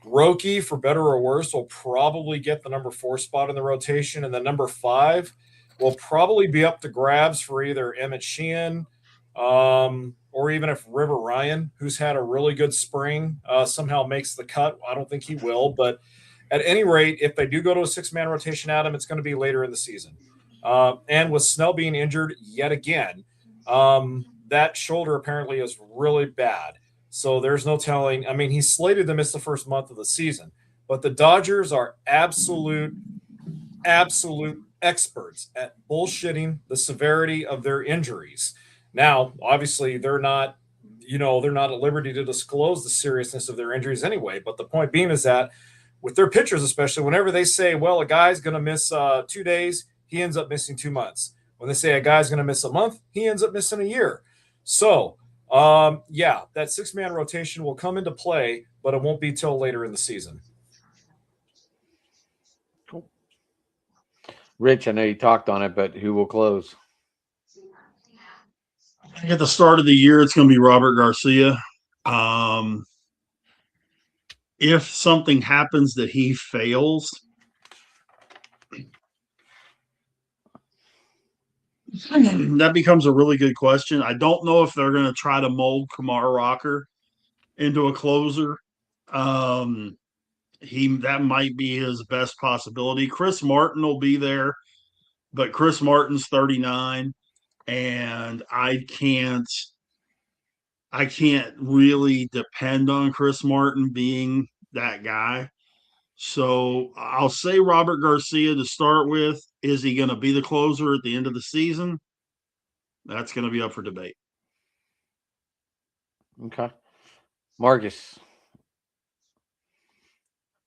Roki, for better or worse, will probably get the number 4 spot in the rotation, and the number 5 will probably be up to grabs for either Emmett Sheehan or even if River Ryan, who's had a really good spring, somehow makes the cut. I don't think he will, but at any rate, if they do go to a 6-man rotation, Adam, it's going to be later in the season. And with Snell being injured yet again, that shoulder apparently is really bad. So there's no telling. I mean, he's slated to miss the first month of the season, but the Dodgers are absolute experts at bullshitting the severity of their injuries. Now, obviously, they're not at liberty to disclose the seriousness of their injuries anyway. But the point being is that with their pitchers, especially, whenever they say, well, a guy's going to miss 2 days, he ends up missing 2 months. When they say a guy's going to miss a month, he ends up missing a year. So, that 6-man rotation will come into play, but it won't be till later in the season. Cool. Rich, I know you talked on it, but who will close? At the start of the year, it's going to be Robert Garcia. If something happens that he fails, that becomes a really good question. I don't know if they're going to try to mold Kumar Rocker into a closer. That might be his best possibility. Chris Martin will be there, but Chris Martin's 39, and I can't really depend on Chris Martin being that guy. So I'll say Robert Garcia to start with. Is he going to be the closer at the end of the season? That's going to be up for debate. Okay. Marcus.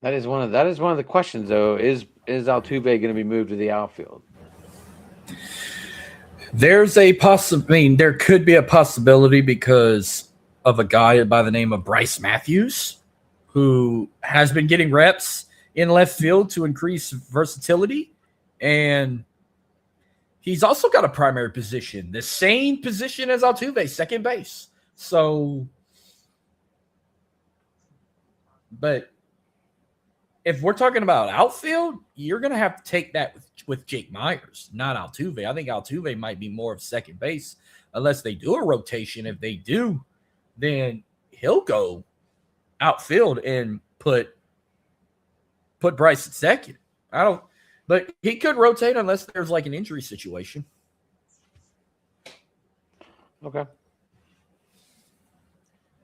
That is one of the questions though. Is Altuve going to be moved to the outfield? There's a there could be a possibility because of a guy by the name of Bryce Matthews, who has been getting reps in left field to increase versatility. And he's also got a primary position, the same position as Altuve, second base. So, but if we're talking about outfield, you're going to have to take that with Jake Myers, not Altuve. I think Altuve might be more of second base unless they do a rotation. If they do, then he'll go outfield and put Bryce at second. But he could rotate unless there's like an injury situation. Okay.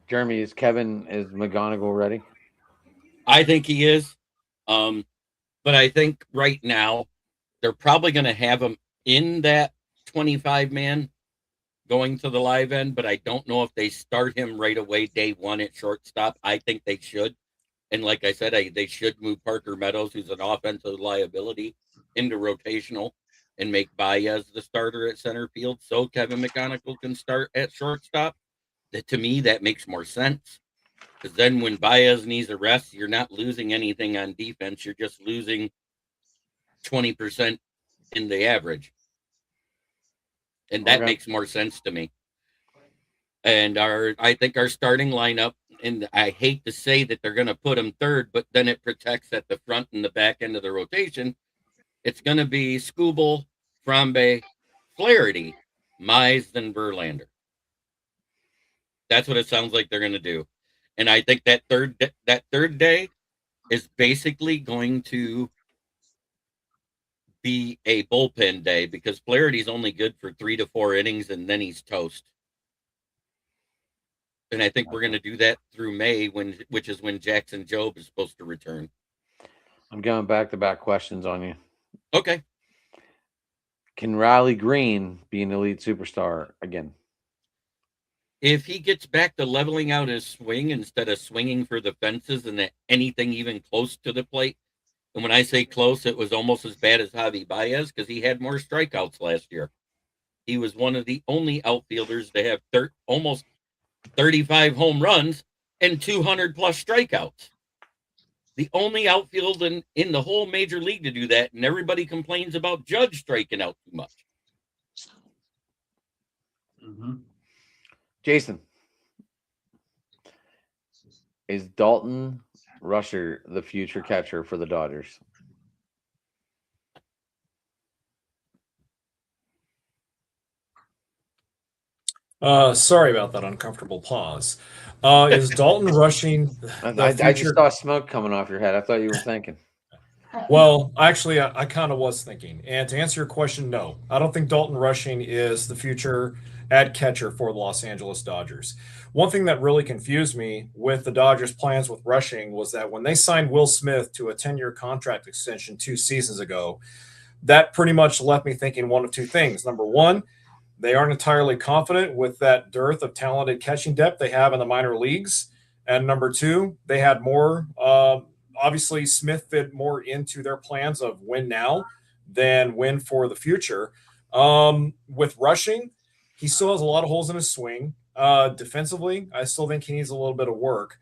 Jeremy, is McGonigal ready? I think he is. But I think right now they're probably going to have him in that 25 man going to the live end, but I don't know if they start him right away day one at shortstop. I think they should. And like I said, they should move Parker Meadows, who's an offensive liability, into rotational and make Baez the starter at center field so Kevin McGonigal can start at shortstop. To me, that makes more sense. Because then when Baez needs a rest, you're not losing anything on defense. You're just losing 20% in the average. And that makes more sense to me. And I think our starting lineup, and I hate to say that they're going to put him third, but then it protects at the front and the back end of the rotation. It's going to be Skubal, Frambe, Flaherty, Mize, and Verlander. That's what it sounds like they're going to do. And I think that third day is basically going to be a bullpen day because Flaherty's only good for 3 to 4 innings and then he's toast. And I think we're going to do that through May, which is when Jackson Jobe is supposed to return. I'm going back-to-back questions on you. Okay. Can Riley Green be an elite superstar again? If he gets back to leveling out his swing instead of swinging for the fences and anything even close to the plate, and when I say close, it was almost as bad as Javi Baez because he had more strikeouts last year. He was one of the only outfielders to have almost 35 home runs and 200 plus strikeouts. The only outfield in the whole major league to do that, and everybody complains about Judge striking out too much. Mm-hmm. Jason, is Dalton Rusher the future catcher for the Dodgers? Sorry about that uncomfortable pause. Is Dalton Rushing? I just saw smoke coming off your head. I thought you were thinking. Well, actually, I kind of was thinking. And to answer your question, no, I don't think Dalton Rushing is the future at catcher for the Los Angeles Dodgers. One thing that really confused me with the Dodgers' plans with Rushing was that when they signed Will Smith to a 10-year contract extension 2 seasons ago, that pretty much left me thinking one of two things. Number one, they aren't entirely confident with that dearth of talented catching depth they have in the minor leagues. And number two, they had more, obviously Smith fit more into their plans of win now than win for the future. With Rushing, he still has a lot of holes in his swing. Defensively, I still think he needs a little bit of work.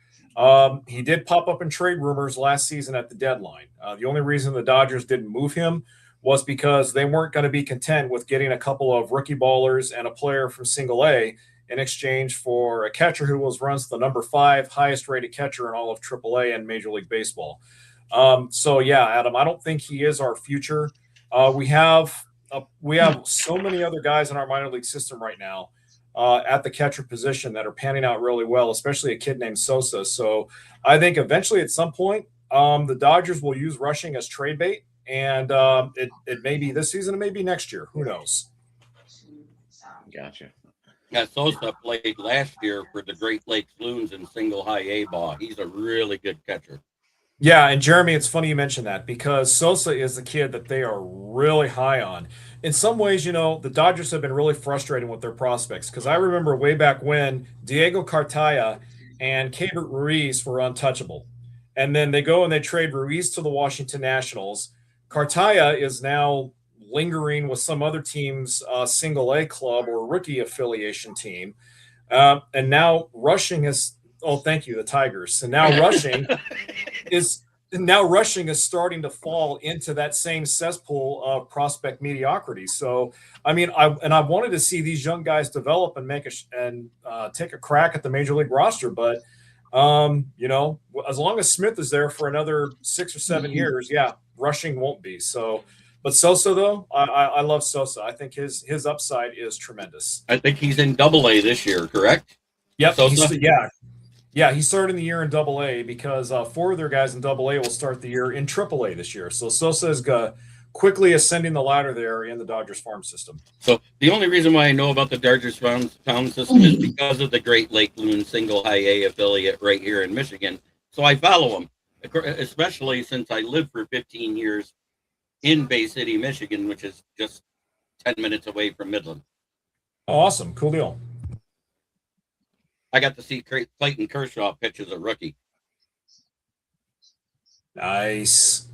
He did pop up in trade rumors last season at the deadline. The only reason the Dodgers didn't move him was because they weren't going to be content with getting a couple of rookie ballers and a player from single A in exchange for a catcher who runs the number 5 highest rated catcher in all of AAA and Major League Baseball. So yeah, Adam, I don't think he is our future. We have so many other guys in our minor league system right now at the catcher position that are panning out really well, especially a kid named Sosa. So I think eventually at some point the Dodgers will use Rushing as trade bait. And it may be this season, it may be next year. Who knows? Gotcha. Yeah, Sosa played last year for the Great Lakes Loons in single high A ball. He's a really good catcher. Yeah, and Jeremy, it's funny you mentioned that because Sosa is the kid that they are really high on. In some ways, the Dodgers have been really frustrated with their prospects because I remember way back when Diego Cartaya and Keibert Ruiz were untouchable. And then they go and they trade Ruiz to the Washington Nationals. Cartaya is now lingering with some other team's single A club or rookie affiliation team. And now Rushing is, oh, thank you, the Tigers. And now Rushing is starting to fall into that same cesspool of prospect mediocrity. So, I mean, I wanted to see these young guys develop and take a crack at the major league roster. But, as long as Smith is there for another 6 or 7 years, Rushing won't be. So, but Sosa, though, I love Sosa. I think his upside is tremendous. I think he's in Double-A this year, correct? Yep. Sosa? He's starting the year in Double-A because 4 of their guys in Double-A will start the year in Triple-A this year. So Sosa is quickly ascending the ladder there in the Dodgers farm system. So the only reason why I know about the Dodgers farm system is because of the Great Lake Loon single high A affiliate right here in Michigan. So I follow them, especially since I lived for 15 years in Bay City, Michigan, which is just 10 minutes away from Midland. Oh, awesome. Cool deal. I got to see Clayton Kershaw pitch as a rookie. Nice.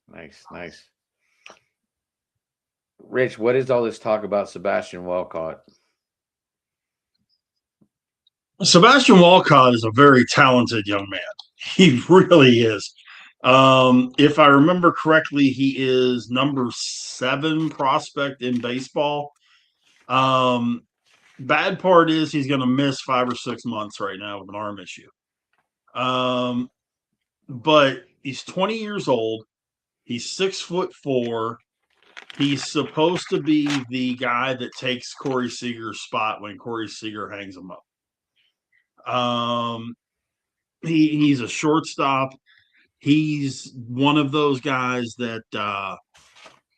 Nice. Rich, what is all this talk about Sebastian Walcott? Sebastian Walcott is a very talented young man. He really is. If I remember correctly, he is number 7 prospect in baseball. Bad part is he's going to miss 5 or 6 months right now with an arm issue. But he's 20 years old. He's 6'4". He's supposed to be the guy that takes Corey Seager's spot when Corey Seager hangs him up. He's a shortstop. He's one of those guys that that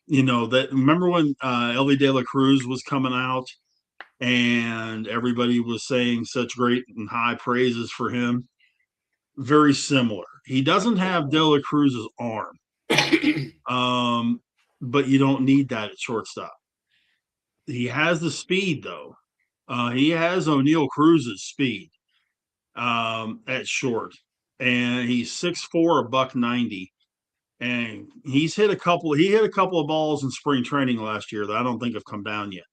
remember when Elly De La Cruz was coming out and everybody was saying such great and high praises for him. Very similar. He doesn't have De La Cruz's arm. But you don't need that at shortstop. He has the speed, though. He has O'Neal Cruz's speed at short, and he's 6'4", $190, and he hit a couple of balls in spring training last year that I don't think have come down yet.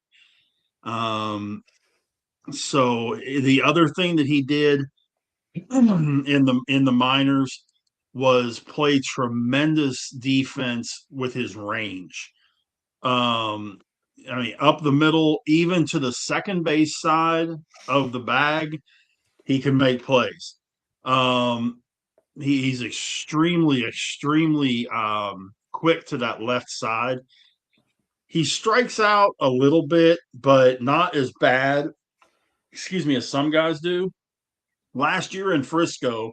So the other thing that he did in the minors was play tremendous defense with his range. Up the middle, even to the second base side of the bag, he can make plays. He's extremely quick to that left side. He strikes out a little bit, but not as bad, as some guys do. Last year in Frisco,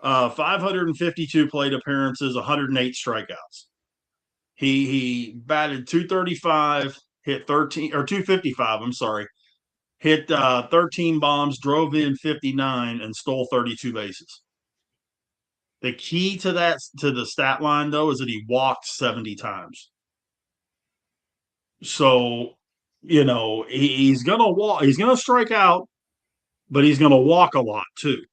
552 plate appearances, 108 strikeouts. He batted 235, hit 13 or 255. I'm sorry, hit 13 bombs, drove in 59, and stole 32 bases. The key to the stat line though is that he walked 70 times. So he's gonna walk. He's gonna strike out, but he's gonna walk a lot too.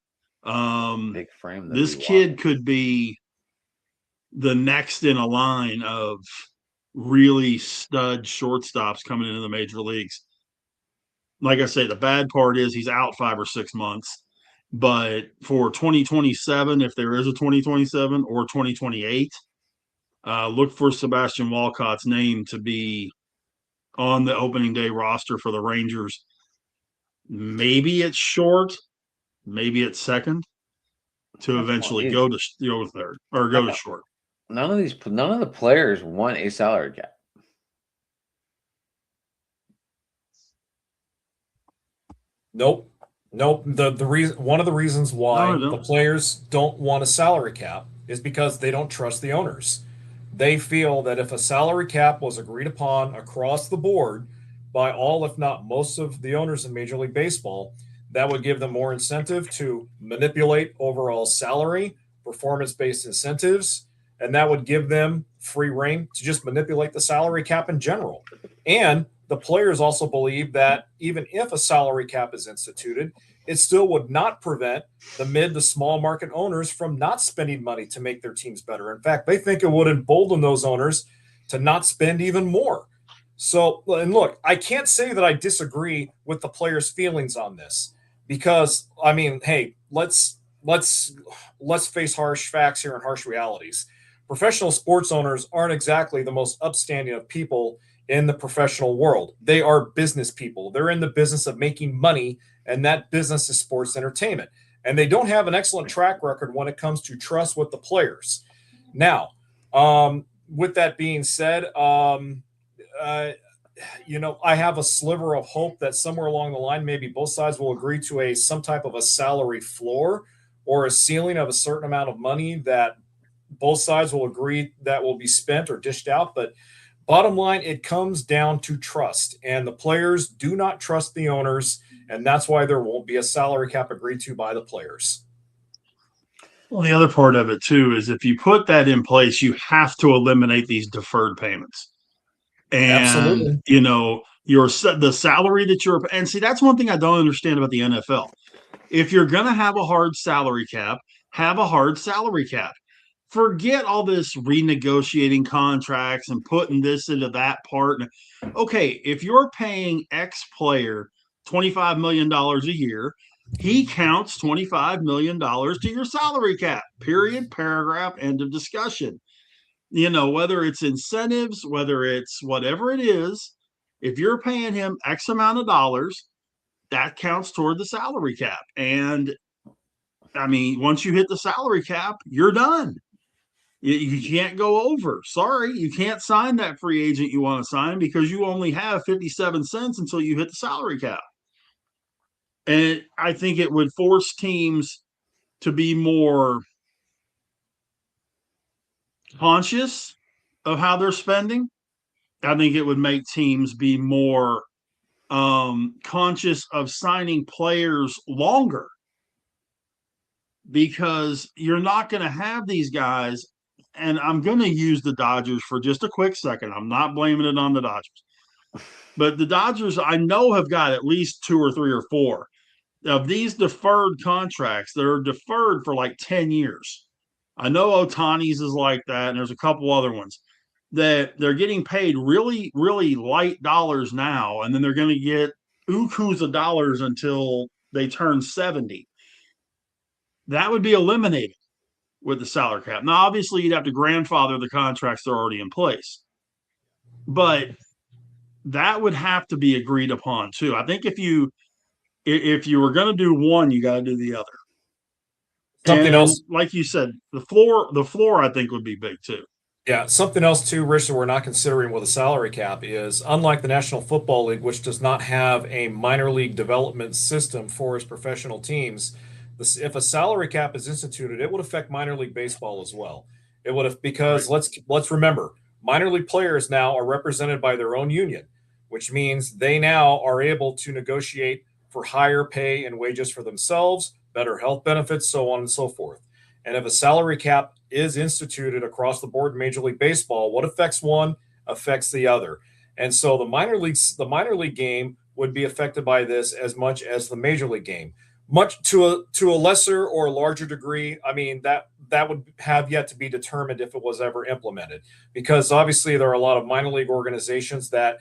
Big frame. This kid could be the next in a line of really stud shortstops coming into the major leagues. Like I say, the bad part is he's out 5 or 6 months. But for 2027, if there is a 2027 or 2028, look for Sebastian Walcott's name to be on the opening day roster for the Rangers. Maybe it's short, maybe it's second, to eventually go to third or go to short. None of the players want a salary cap. Nope. The reason, one of the reasons why the players don't want a salary cap is because they don't trust the owners. They feel that if a salary cap was agreed upon across the board by all, if not most of the owners in Major League Baseball, that would give them more incentive to manipulate overall salary, performance-based incentives, and that would give them free reign to just manipulate the salary cap in general. And the players also believe that even if a salary cap is instituted, it still would not prevent the mid to small market owners from not spending money to make their teams better. In fact, they think it would embolden those owners to not spend even more. So, and look, I can't say that I disagree with the players' feelings on this because, I mean, hey, let's face harsh facts here and harsh realities. Professional sports owners aren't exactly the most upstanding of people in the professional world. They are business people. They're in the business of making money, and that business is sports entertainment. And they don't have an excellent track record when it comes to trust with the players. Now, with that being said, you know, I have a sliver of hope that somewhere along the line, maybe both sides will agree to some type of a salary floor or a ceiling of a certain amount of money that both sides will agree that will be spent or dished out. But bottom line, it comes down to trust, and the players do not trust the owners, and that's why there won't be a salary cap agreed to by the players. Well, the other part of it too is if you put that in place, you have to eliminate these deferred payments. And Absolutely. you know, the salary that you're, and see, that's one thing I don't understand about the NFL. If you're going to have a hard salary cap, have a hard salary cap. Forget all this renegotiating contracts and putting this into that part. Okay, if you're paying X player $25 million a year, he counts $25 million to your salary cap. Period, paragraph, end of discussion. You know, whether it's incentives, whether it's whatever it is, if you're paying him X amount of dollars, that counts toward the salary cap. And I mean, once you hit the salary cap, you're done. You can't go over. Sorry, you can't sign that free agent you want to sign because you only have 57 cents until you hit the salary cap. And I think it would force teams to be more conscious of how they're spending. I think it would make teams be more conscious of signing players longer because you're not going to have these guys. And I'm going to use the Dodgers for just a quick second. I'm not blaming it on the Dodgers. But the Dodgers, I know, have got at least 2 or 3 or 4 of these deferred contracts that are deferred for like 10 years. I know Ohtani's is like that, and there's a couple other ones that they're getting paid really, really light dollars now, and then they're going to get ukos of dollars until they turn 70. That would be eliminated with the salary cap. Now, obviously, you'd have to grandfather the contracts that are already in place. But that would have to be agreed upon, too. I think if you were going to do one, you got to do the other. Something else, like you said, the floor, I think, would be big, too. Yeah, something else too, Rich, that we're not considering with a salary cap is unlike the National Football League, which does not have a minor league development system for its professional teams. If a salary cap is instituted, it would affect minor league baseball as well. It would have because let's remember, minor league players now are represented by their own union, which means they now are able to negotiate for higher pay and wages for themselves, better health benefits, so on and so forth. And if a salary cap is instituted across the board in Major League Baseball, what affects one affects the other. And so the minor league game would be affected by this as much as the major league game. Much to a lesser or larger degree. I mean, that would have yet to be determined if it was ever implemented, because obviously there are a lot of minor league organizations that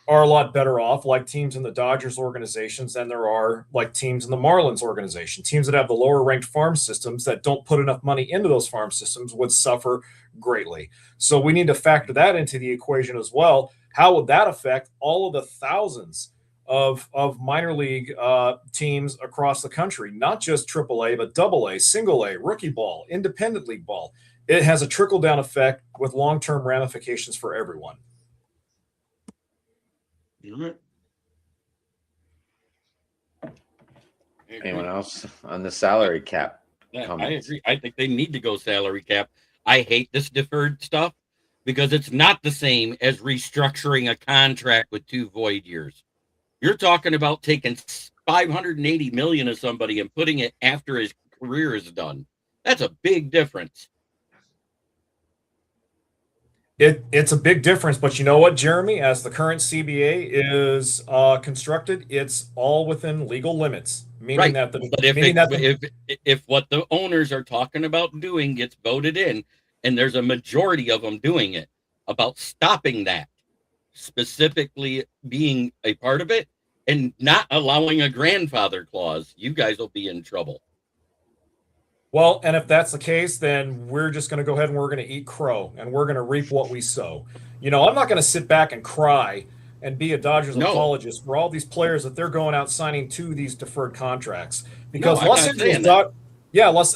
are a lot better off, like teams in the Dodgers organizations, than there are like teams in the Marlins organization. Teams that have the lower ranked farm systems that don't put enough money into those farm systems would suffer greatly. So we need to factor that into the equation as well. How would that affect all of the thousands of minor league teams across the country, not just AAA, but AA, single A, rookie ball, independent league ball? It has a trickle-down effect with long-term ramifications for everyone. Anyone else on the salary cap? Yeah, I agree. I think they need to go salary cap. I hate this deferred stuff because it's not the same as restructuring a contract with 2 void years. You're talking about taking $580 million of somebody and putting it after his career is done. That's a big difference. It's a big difference, but you know what, Jeremy? As the current CBA is constructed, it's all within legal limits, meaning Right. that But if what the owners are talking about doing gets voted in, and there's a majority of them doing it, about stopping that, specifically being a part of it, and not allowing a grandfather clause, you guys will be in trouble. Well, and if that's the case, then we're just going to go ahead and we're going to eat crow and we're going to reap what we sow. You know, I'm not going to sit back and cry and be a Dodgers apologist for all these players that they're going out signing to these deferred contracts because Los Angeles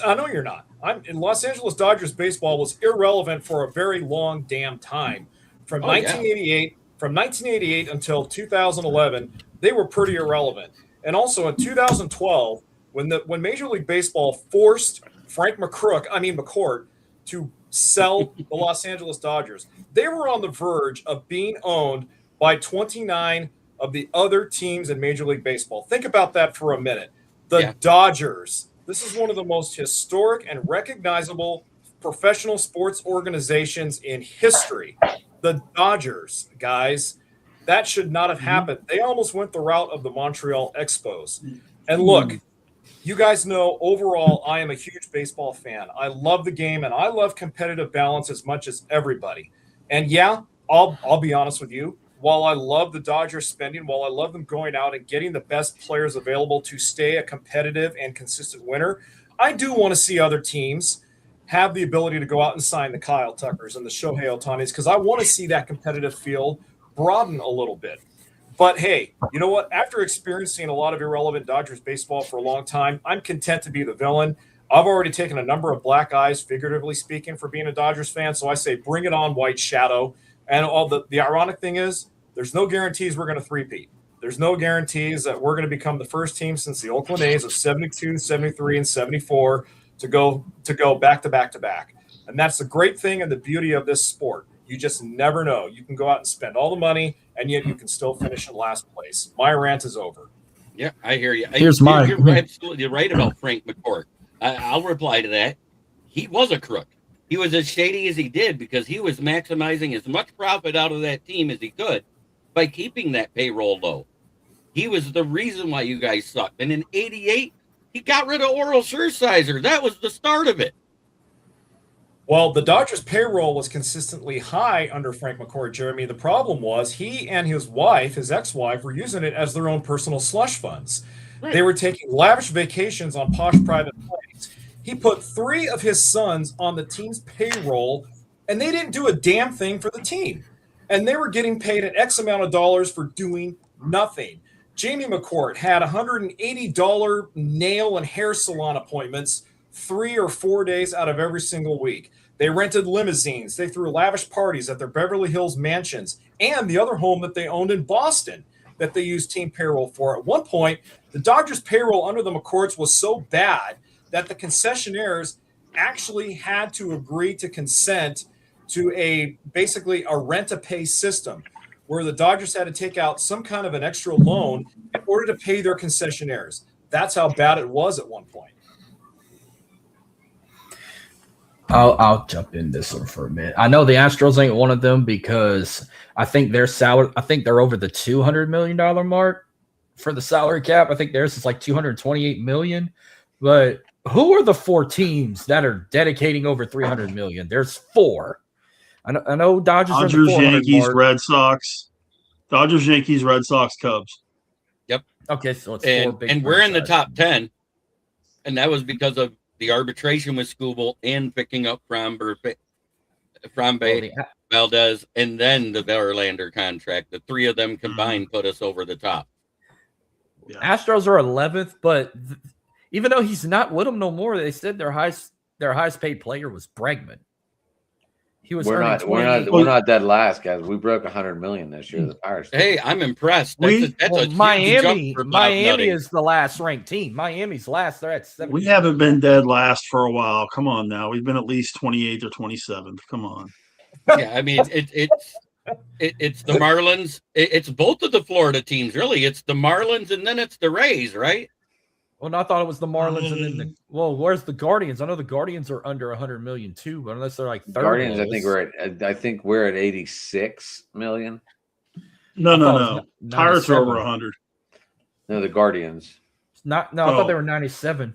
I know you're not. In Los Angeles Dodgers baseball was irrelevant for a very long damn time. From 1988 until 2011, they were pretty irrelevant. And also in 2012, when Major League Baseball forced Frank McCourt to sell the Los Angeles Dodgers, they were on the verge of being owned by 29 of the other teams in Major League Baseball. Think about that for a minute. The Dodgers. This is one of the most historic and recognizable professional sports organizations in history. The Dodgers, guys. That should not have happened. They almost went the route of the Montreal Expos. And look, you guys know, overall, I am a huge baseball fan. I love the game, and I love competitive balance as much as everybody. And yeah, I'll be honest with you. While I love the Dodgers spending, while I love them going out and getting the best players available to stay a competitive and consistent winner, I do want to see other teams have the ability to go out and sign the Kyle Tuckers and the Shohei Ohtanis because I want to see that competitive field broaden a little bit. But hey, you know what? After experiencing a lot of irrelevant Dodgers baseball for a long time, I'm content to be the villain. I've already taken a number of black eyes, figuratively speaking, for being a Dodgers fan. So I say, bring it on, White Shadow. And all the ironic thing is, there's no guarantees we're going to three-peat. There's no guarantees that we're going to become the first team since the Oakland A's of 72, 73, and 74 to go back to back to back. And that's the great thing and the beauty of this sport. You just never know. You can go out and spend all the money, and yet you can still finish in last place. My rant is over. Yeah, I hear you. You're absolutely right about Frank McCourt. I'll reply to that. He was a crook. He was as shady as he did because he was maximizing as much profit out of that team as he could by keeping that payroll low. He was the reason why you guys sucked. And in '88, he got rid of Oral Scherzizer. That was the start of it. Well, the Dodgers' payroll was consistently high under Frank McCourt, Jeremy. The problem was he and his wife, his ex-wife, were using it as their own personal slush funds. Right. They were taking lavish vacations on posh private planes. He put 3 of his sons on the team's payroll, and they didn't do a damn thing for the team. And they were getting paid an X amount of dollars for doing nothing. Jamie McCourt had $180 nail and hair salon appointments 3 or 4 days out of every single week. They rented limousines. They threw lavish parties at their Beverly Hills mansions and the other home that they owned in Boston that they used team payroll for. At one point, the Dodgers' payroll under the McCourts was so bad that the concessionaires actually had to agree to consent to basically a rent-to-pay system where the Dodgers had to take out some kind of an extra loan in order to pay their concessionaires. That's how bad it was at one point. I'll jump in this one for a minute. I know the Astros ain't one of them because I think their salary, I think they're over the $200 million mark for the salary cap. I think theirs is like $228 million. But who are the 4 teams that are dedicating over $300 million? There's 4. I know Dodgers, Yankees, mark. Red Sox. Dodgers, Yankees, Red Sox, Cubs. Yep. Okay, so it's 4 big. And we're in the top 10, and that was because of the arbitration with Skubal and picking up Framber, Valdez, and then the Verlander contract. The 3 of them combined put us over the top. Yeah. Astros are 11th, but even though he's not with them no more, they said their highest paid player was Bregman. He was. We're not dead last, guys. We broke 100 million this year. The Pirates. Hey, I'm impressed. Miami is the last ranked team. Miami's last. They're at 7. We haven't been dead last for a while. Come on now. We've been at least 28th or 27th. Come on. Yeah, I mean It's the Marlins. It's both of the Florida teams, really. It's the Marlins and then it's the Rays, right? Well, no, I thought it was the Marlins and then the. Well, where's the Guardians? I know the Guardians are under 100 million too, but unless they're like third Guardians, lowest. I think we're at 86 million. No. It's Pirates are 97. over 100. No, the Guardians. I thought they were 97.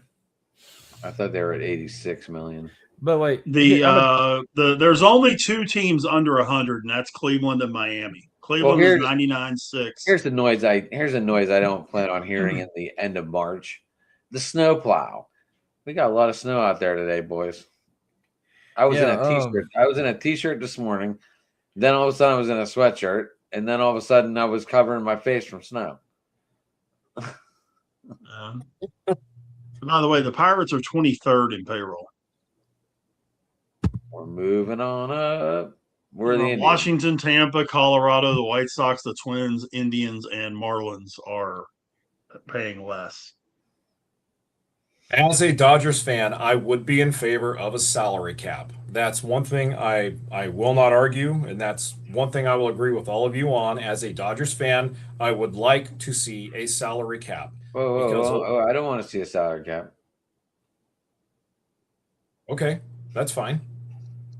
I thought they were at 86 million. But wait, There's only two teams under 100, and that's Cleveland and Miami. Cleveland is 99.6. Here's the noise I don't plan on hearing in the end of March. The snow plow. We got a lot of snow out there today, boys. I was in a t-shirt. I was in a t-shirt this morning. Then all of a sudden I was in a sweatshirt, and then all of a sudden I was covering my face from snow. By the way, the Pirates are 23rd in payroll. We're moving on up. We're the Indians. Washington, Tampa, Colorado, the White Sox, the Twins, Indians, and Marlins are paying less. As a Dodgers fan, I would be in favor of a salary cap. That's one thing I will not argue, and that's one thing I will agree with all of you on. As a Dodgers fan, I would like to see a salary cap. Whoa, I don't want to see a salary cap. Okay, that's fine.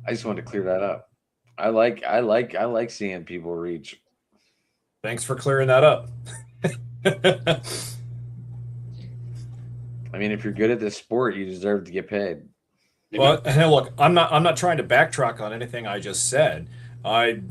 I just wanted to clear that up. I like seeing people reach. Thanks for clearing that up. I mean, if you're good at this sport, you deserve to get paid. Well, hey, look, I'm not trying to backtrack on anything I just said. I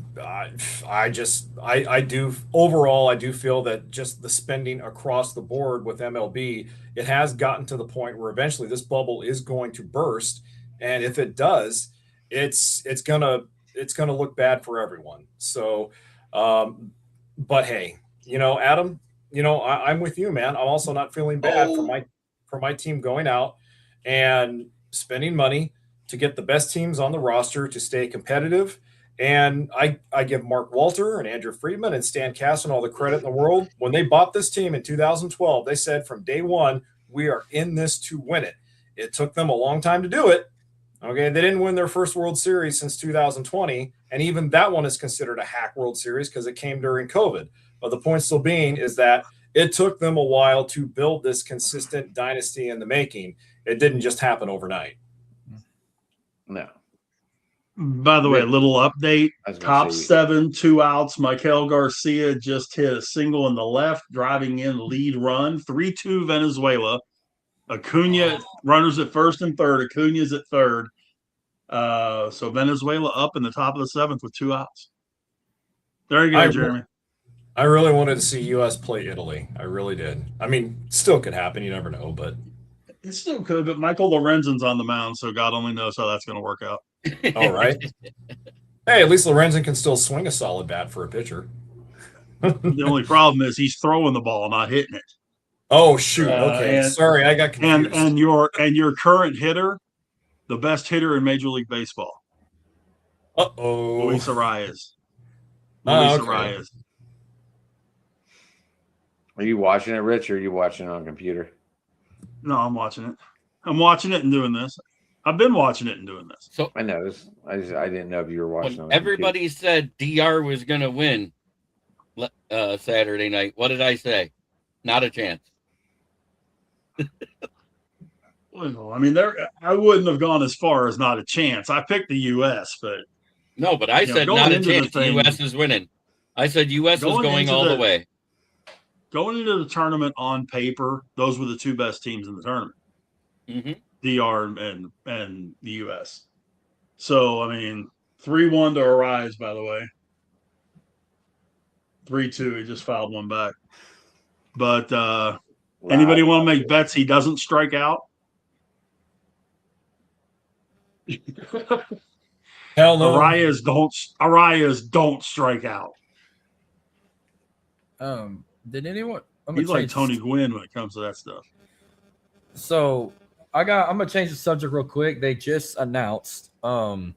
do overall, I do feel that just the spending across the board with MLB, it has gotten to the point where eventually this bubble is going to burst, and if it does, it's gonna look bad for everyone. So, but hey, Adam, I'm with you, man. I'm also not feeling bad for my team going out and spending money to get the best teams on the roster to stay competitive. And I give Mark Walter and Andrew Friedman and Stan Kasten all the credit in the world. When they bought this team in 2012, they said from day one, we are in this to win it. It took them a long time to do it. Okay, they didn't win their first World Series since 2020, and even that one is considered a hack World Series because it came during COVID. But the point still being is that it took them a while to build this consistent dynasty in the making. It didn't just happen overnight. No. By the way, a little update. Top 7, 2 outs. Michael Garcia just hit a single in the left, driving in lead run. 3-2 Venezuela. Acuna, runners at first and third. Acuna's at third. So Venezuela up in the top of the 7th with 2 outs. There you go, Jeremy. I really wanted to see U.S. play Italy. I really did. I mean, still could happen. You never know, but it still could. But Michael Lorenzen's on the mound, so God only knows how that's going to work out. All right. Hey, at least Lorenzen can still swing a solid bat for a pitcher. The only problem is he's throwing the ball, not hitting it. Oh shoot! Okay, sorry, I got confused. And your current hitter, the best hitter in Major League Baseball. Luis Arias. Arias. Are you watching it, Rich, or are you watching it on computer? No, I'm watching it. I'm watching it and doing this. I've been watching it and doing this. So I know this. I didn't know if you were watching. When everybody said DR was going to win Saturday night, what did I say? Not a chance. Well, I mean, I wouldn't have gone as far as not a chance. I picked the U.S., but no, but I said not a chance. The U.S. is winning. I said U.S. was going all the way. Going into the tournament on paper, those were the 2 best teams in the tournament. Mm-hmm. DR and the U.S. So, I mean, 3-1 to Arias, by the way. 3-2, he just fouled one back. But anybody want to make bets he doesn't strike out? Hell no. Arias don't strike out. Did anyone? He's like Tony Gwynn when it comes to that stuff. So I'm gonna change the subject real quick. They just announced the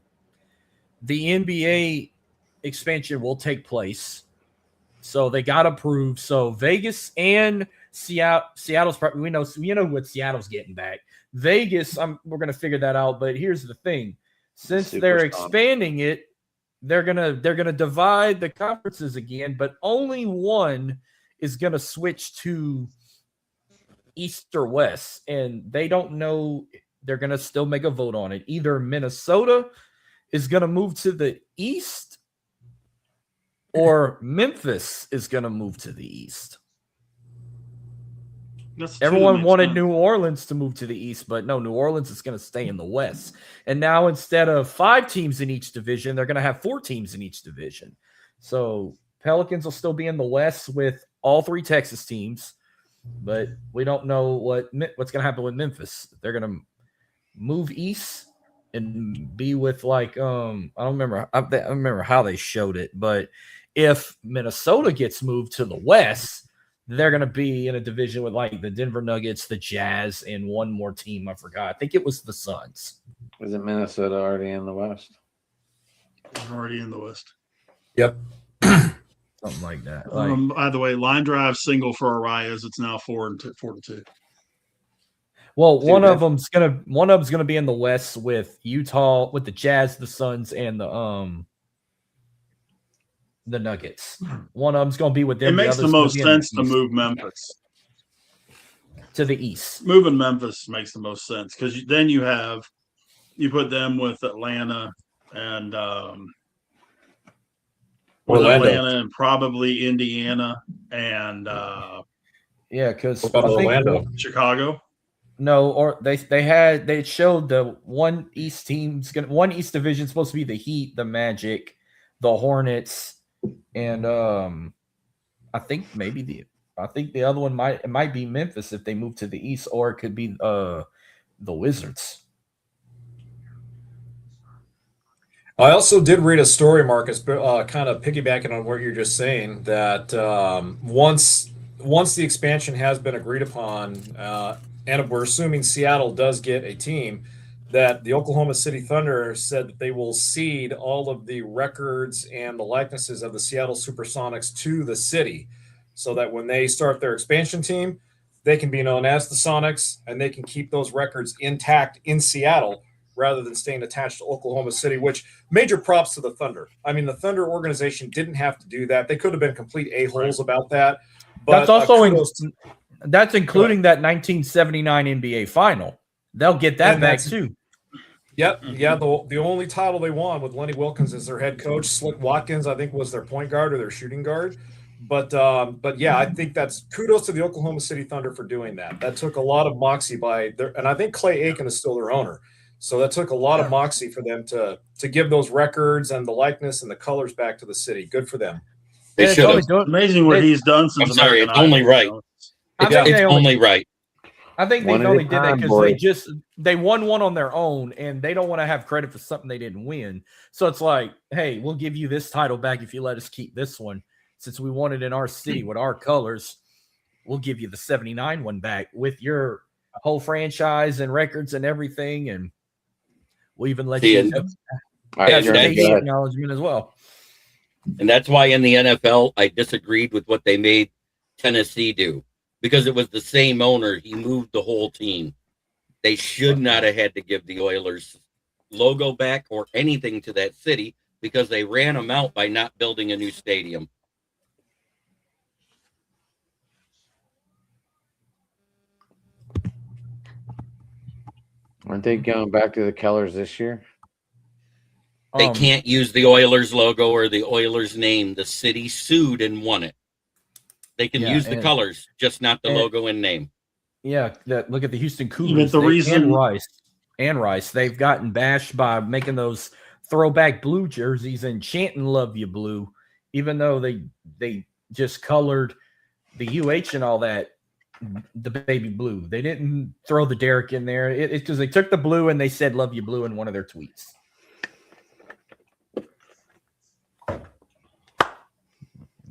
NBA expansion will take place. So they got approved. So Vegas and Seattle's probably we know what Seattle's getting back. Vegas, we're gonna figure that out. But here's the thing: since they're expanding it, they're gonna divide the conferences again, but only one is gonna switch to East or West, and they don't know. They're gonna still make a vote on it. Either Minnesota is gonna move to the East, or Memphis is gonna move to the East. Everyone wanted New Orleans to move to the East, but no, New Orleans is going to stay in the West. And now instead of 5 teams in each division, they're going to have 4 teams in each division. So Pelicans will still be in the West with all 3 Texas teams, but we don't know what's going to happen with Memphis. They're going to move east and be with I don't remember. I remember how they showed it, but if Minnesota gets moved to the West, they're going to be in a division with the Denver Nuggets, the Jazz, and one more team. I forgot. I think it was the Suns. Isn't Minnesota already in the West? They're already in the West. Yep. Something like that. By the way, line drive single for Arias. It's now 4-2. Well, one of them's gonna be in the West with Utah, with the Jazz, the Suns, and the Nuggets. One of them's going to be with them. It makes the most sense to move Memphis to the East. Moving Memphis makes the most sense because then you put them with Atlanta and Atlanta and probably Indiana and because Orlando, Chicago. No, or they showed the one East division supposed to be the Heat, the Magic, the Hornets. And I think the other one might be Memphis if they move to the East, or it could be the Wizards. I also did read a story, Marcus, kind of piggybacking on what you're just saying, that once the expansion has been agreed upon, and we're assuming Seattle does get a team, that the Oklahoma City Thunder said that they will cede all of the records and the likenesses of the Seattle Supersonics to the city so that when they start their expansion team, they can be known as the Sonics and they can keep those records intact in Seattle rather than staying attached to Oklahoma City, which major props to the Thunder. I mean, the Thunder organization didn't have to do that. They could have been complete a-holes about that. But that's also that's including that 1979 NBA final. They'll get that back too. Yep. Yeah. The only title they won with Lenny Wilkins as their head coach. Slick Watkins, I think, was their point guard or their shooting guard. But yeah, I think that's kudos to the Oklahoma City Thunder for doing that. That took a lot of moxie and I think Clay Aiken is still their owner. So that took a lot of moxie for them to give those records and the likeness and the colors back to the city. Good for them. They should have. Amazing what he's done since. I'm sorry, it's only right. It's only right. I think they only did that because they won one on their own and they don't want to have credit for something they didn't win. So it's like, hey, we'll give you this title back if you let us keep this one. Since we won it in our city with our colors, we'll give you the 79 one back with your whole franchise and records and everything. And we'll even let you have your acknowledgement as well. And that's why in the NFL, I disagreed with what they made Tennessee do. Because it was the same owner, he moved the whole team. They should not have had to give the Oilers logo back or anything to that city because they ran them out by not building a new stadium. Aren't they going back to the colors this year? They can't use the Oilers logo or the Oilers name. The city sued and won it. They can use the colors, just not the logo and name. Yeah, look at the Houston Cougars and Rice. They've gotten bashed by making those throwback blue jerseys and chanting "Love You Blue," even though they just colored the UH and all that the baby blue. They didn't throw the Derek in there. It's because they took the blue and they said "Love You Blue" in one of their tweets.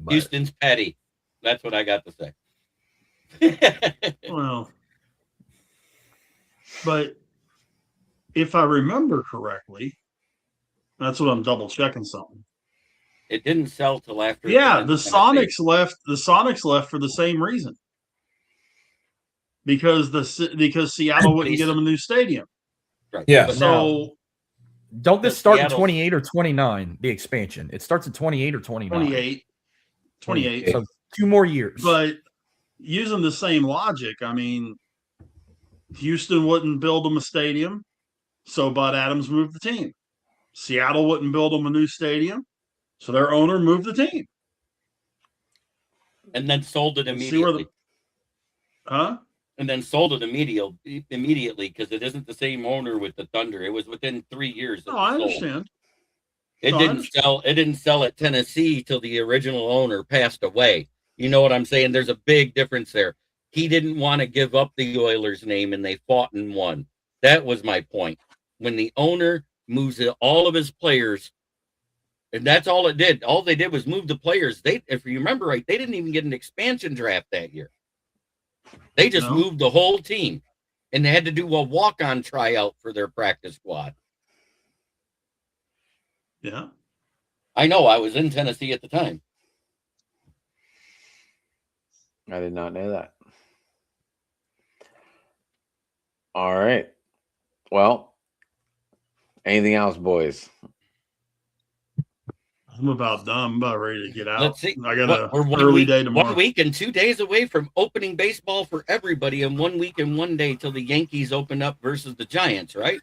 Houston's petty. That's what I got to say. Well, but if I remember correctly, that's what I'm double checking something. It didn't sell till after. Yeah, the Sonics left. The Sonics left for the same reason. Because Seattle wouldn't get them a new stadium. Right. Yeah. So Don't this The start in Seattle's- 28 or 29, the expansion? It starts at 28 or 29? 28. 28. So 2 more years. But using the same logic, I mean, Houston wouldn't build them a stadium, so Bud Adams moved the team. Seattle wouldn't build them a new stadium, so their owner moved the team. And then sold it See where immediately. Huh? And then sold it immediately because it isn't the same owner with the Thunder. It was within 3 years. No, I understand. It No, I didn't understand. sell. It didn't sell at Tennessee till the original owner passed away. You know what I'm saying? There's a big difference there. He didn't want to give up the Oilers name, and they fought and won. That was my point. When the owner moves all of his players, and that's all it did. All they did was move the players. If you remember right, they didn't even get an expansion draft that year. They just No. moved the whole team, and they had to do a walk-on tryout for their practice squad. Yeah. I know. I was in Tennessee at the time. I did not know that. All right. Well, anything else, boys? I'm about done. I'm about ready to get out. Let's see. I got We're an early week, day tomorrow. 1 week and 2 days away from opening baseball for everybody, and 1 week and 1 day till the Yankees open up versus the Giants, right?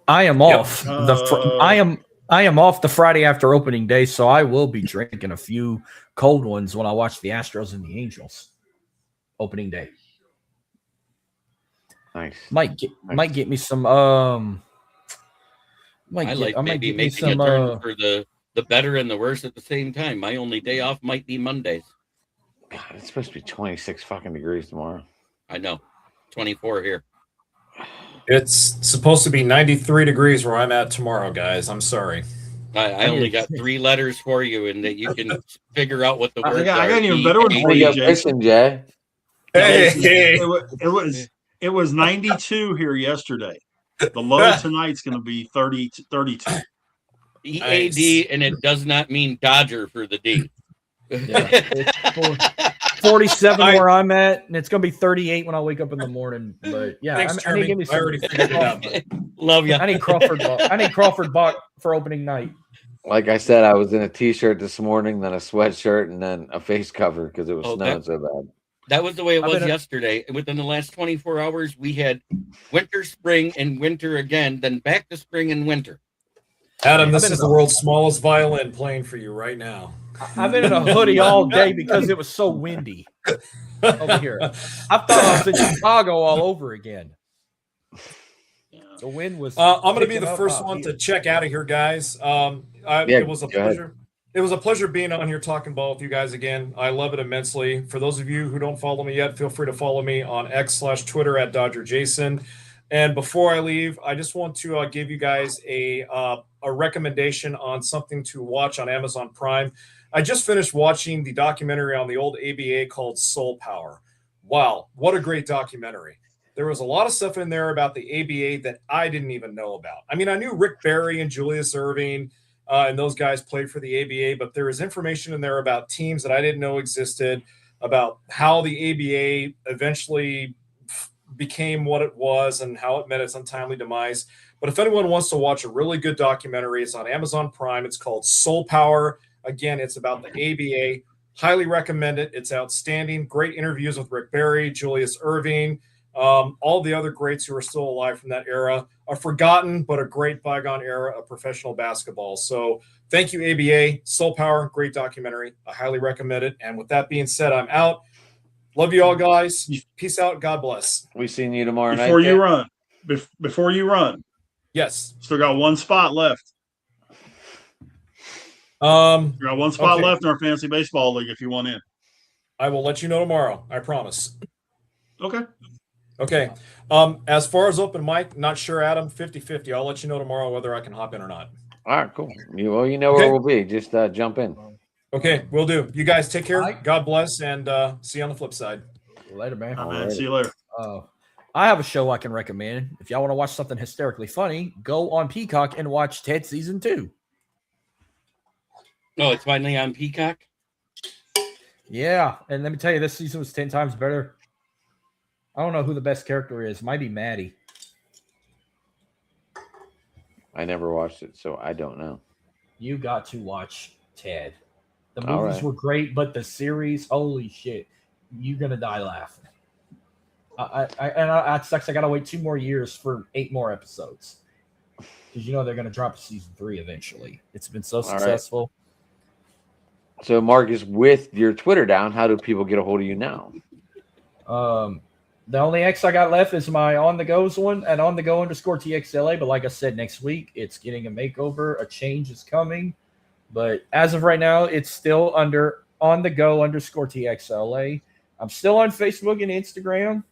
I am off. Uh, I am off the Friday after opening day, so I will be drinking a few cold ones when I watch the Astros and the Angels opening day. Nice. Might get me some I like maybe making a turn for the better and the worse at the same time. My only day off might be Mondays. God, it's supposed to be 26 fucking degrees tomorrow. I know, 24 here. It's supposed to be 93 degrees where I'm at tomorrow, guys. I'm sorry. I only got 3 letters for you, and that you can figure out what the I words got are. an even better one for We you, got Jason. fishing, Jay. Hey, It was 92 here yesterday. The low tonight's going to be 32. EAD, Nice. and it does not mean Dodger for the D. Yeah, it's 47 where I'm at, and it's gonna be 38 when I wake up in the morning. But yeah, thanks, I need to Jeremy. give me I some. already figured it out. But Love you. I need Crawford. I need Crawford Bach for opening night. Like I said, I was in a t-shirt this morning, then a sweatshirt, and then a face cover because it was Oh, snowing so bad. That was the way it I've was been yesterday. Within the last 24 hours, we had winter, spring, and winter again, then back to spring and winter. Adam, this I've been is the world's smallest violin playing for you right now. I've been in a hoodie all day because it was so windy over here. I thought I was in Chicago all over again. The wind was. I'm going to be picking the up first out one here. to check out of here, guys. Yeah, It was a go ahead. pleasure. It was a pleasure being on here talking ball with you guys again. I love it immensely. For those of you who don't follow me yet, feel free to follow me on X/Twitter at DodgerJason. And before I leave, I just want to give you guys a recommendation on something to watch on Amazon Prime. I just finished watching the documentary on the old ABA called Soul Power. Wow, what a great documentary. There was a lot of stuff in there about the ABA that I didn't even know about. I mean, I knew Rick Barry and Julius Erving and those guys played for the ABA, but there was information in there about teams that I didn't know existed, about how the ABA eventually became what it was and how it met its untimely demise. But if anyone wants to watch a really good documentary, it's on Amazon Prime. It's called Soul Power. Again, it's about the ABA. Highly recommend it. It's outstanding. Great interviews with Rick Barry, Julius Erving, all the other greats who are still alive from that era. A forgotten but a great bygone era of professional basketball. So thank you, ABA. Soul Power, great documentary. I highly recommend it. And with that being said, I'm out. Love you all, guys. Peace out. God bless. We seen you tomorrow night. Before you Jay? run, before you run, Yes. still got one spot left. We got one spot Okay. left in our fantasy baseball league if you want in. I will let you know tomorrow. I promise. Okay. Okay. As far as open mic, not sure, Adam, 50-50. I'll let you know tomorrow whether I can hop in or not. All right, cool. You know Okay. where we'll be. Just jump in. Okay, will do. You guys take care. Mike? God bless, and see you on the flip side. Later, man. All right, man. Alrighty. See you later. I have a show I can recommend. If y'all want to watch something hysterically funny, go on Peacock and watch Ted Season 2. Oh, it's finally on Peacock. Yeah, and let me tell you, this season was 10 times better. I don't know who the best character is. Might be Maddie. I never watched it, so I don't know. You got to watch Ted. The All movies right. were great, but the series, holy shit, you're gonna die laughing. It sucks. I gotta wait 2 more years for 8 more episodes because you know they're gonna drop season 3 eventually. It's been so right. successful. So, Marcus, with your Twitter down, how do people get a hold of you now? The only X I got left is my on the goes one at _TXLA. But like I said, next week it's getting a makeover. A change is coming. But as of right now, it's still under on the go _TXLA. I'm still on Facebook and Instagram.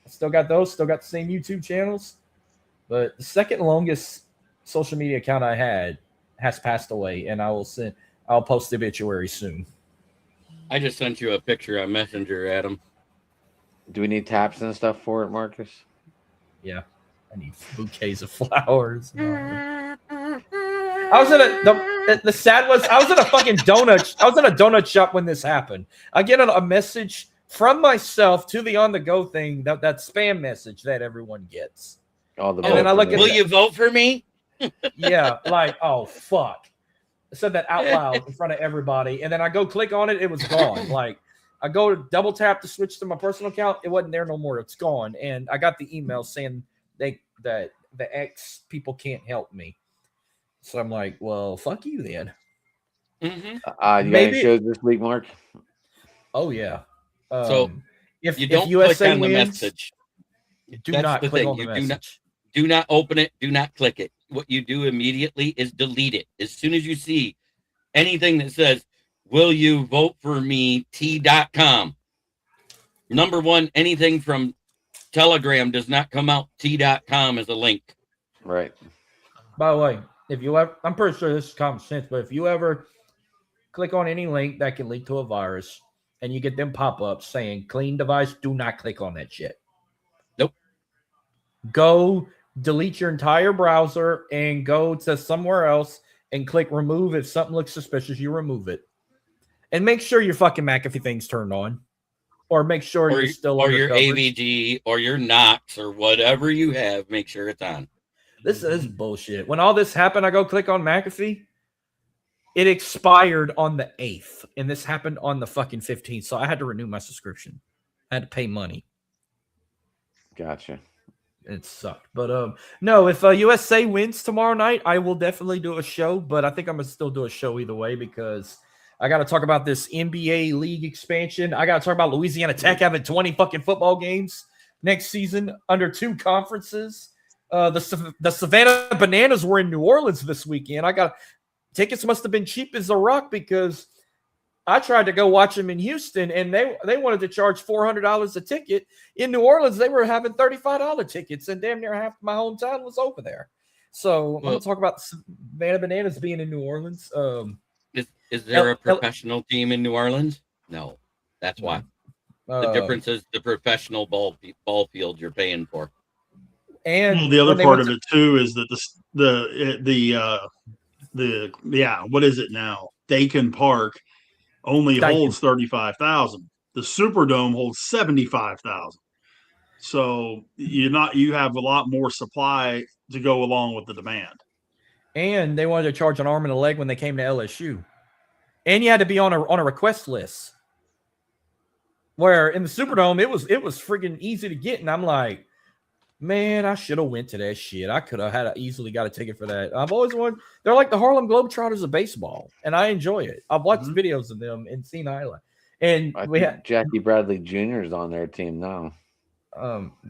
I still got those. Still got the same YouTube channels. But the second longest social media account I had has passed away, and I'll post the obituary soon. I just sent you a picture on Messenger, Adam. Do we need taps and stuff for it, Marcus? Yeah, I need bouquets of flowers. I was in the sad was I was in a fucking donut. I was in a donut shop when this happened. I get a message from myself to the on the go thing, that spam message that everyone gets. All the And then I look at Will you vote for me? Yeah, like, oh fuck. I said that out loud in front of everybody, and then I go click on it, it was gone. Like I go to double tap to switch to my personal account, it wasn't there no more. It's gone. And I got the email saying that the X people can't help me. So I'm like, well, fuck you then. Mm-hmm. You got any shows this week, Mark? Oh yeah. So if you don't USA click on wins, the message. do That's not the click thing. on the You message. do not open it. Do not click it. What you do immediately is delete it. As soon as you see anything that says, will you vote for me, t.com. Number one, anything from Telegram does not come out t.com as a link. Right. By the way, if you ever, I'm pretty sure this is common sense, but if you ever click on any link that can lead to a virus and you get them pop-ups saying clean device, do not click on that shit. Nope. Go delete your entire browser and go to somewhere else and click remove. If something looks suspicious, you remove it. And make sure your fucking McAfee thing's turned on. Or make sure you're still or under your coverage. AVG or your Knox or whatever you have, make sure it's on. This is bullshit. When all this happened, I go click on McAfee. It expired on the 8th, and this happened on the fucking 15th. So I had to renew my subscription. I had to pay money. Gotcha. It sucked. But no, if USA wins tomorrow night, I will definitely do a show. But I think I'm gonna still do a show either way because I got to talk about this NBA league expansion. I got to talk about Louisiana Tech having 20 fucking football games next season under 2 conferences. The Savannah Bananas were in New Orleans this weekend. Tickets must have been cheap as a rock because I tried to go watch them in Houston and they wanted to charge $400 a ticket. In New Orleans, they were having $35 tickets, and damn near half my hometown was over there. So I'm going to talk about the Savannah Bananas being in New Orleans. Is there a professional team in New Orleans? No, that's why. The difference is the professional ball field you're paying for. And the other part of it too is that what is it now? Dakin Park only holds 35,000. The Superdome holds 75,000. So you have a lot more supply to go along with the demand. And they wanted to charge an arm and a leg when they came to LSU. And you had to be on a request list. Where in the Superdome it was freaking easy to get, and I'm like, man, I should have went to that shit. I could have easily got a ticket for that. I've always wanted. They're like the Harlem Globetrotters of baseball, and I enjoy it. I've watched videos of them and seen highlights. And we had Jackie Bradley Jr. is on their team now.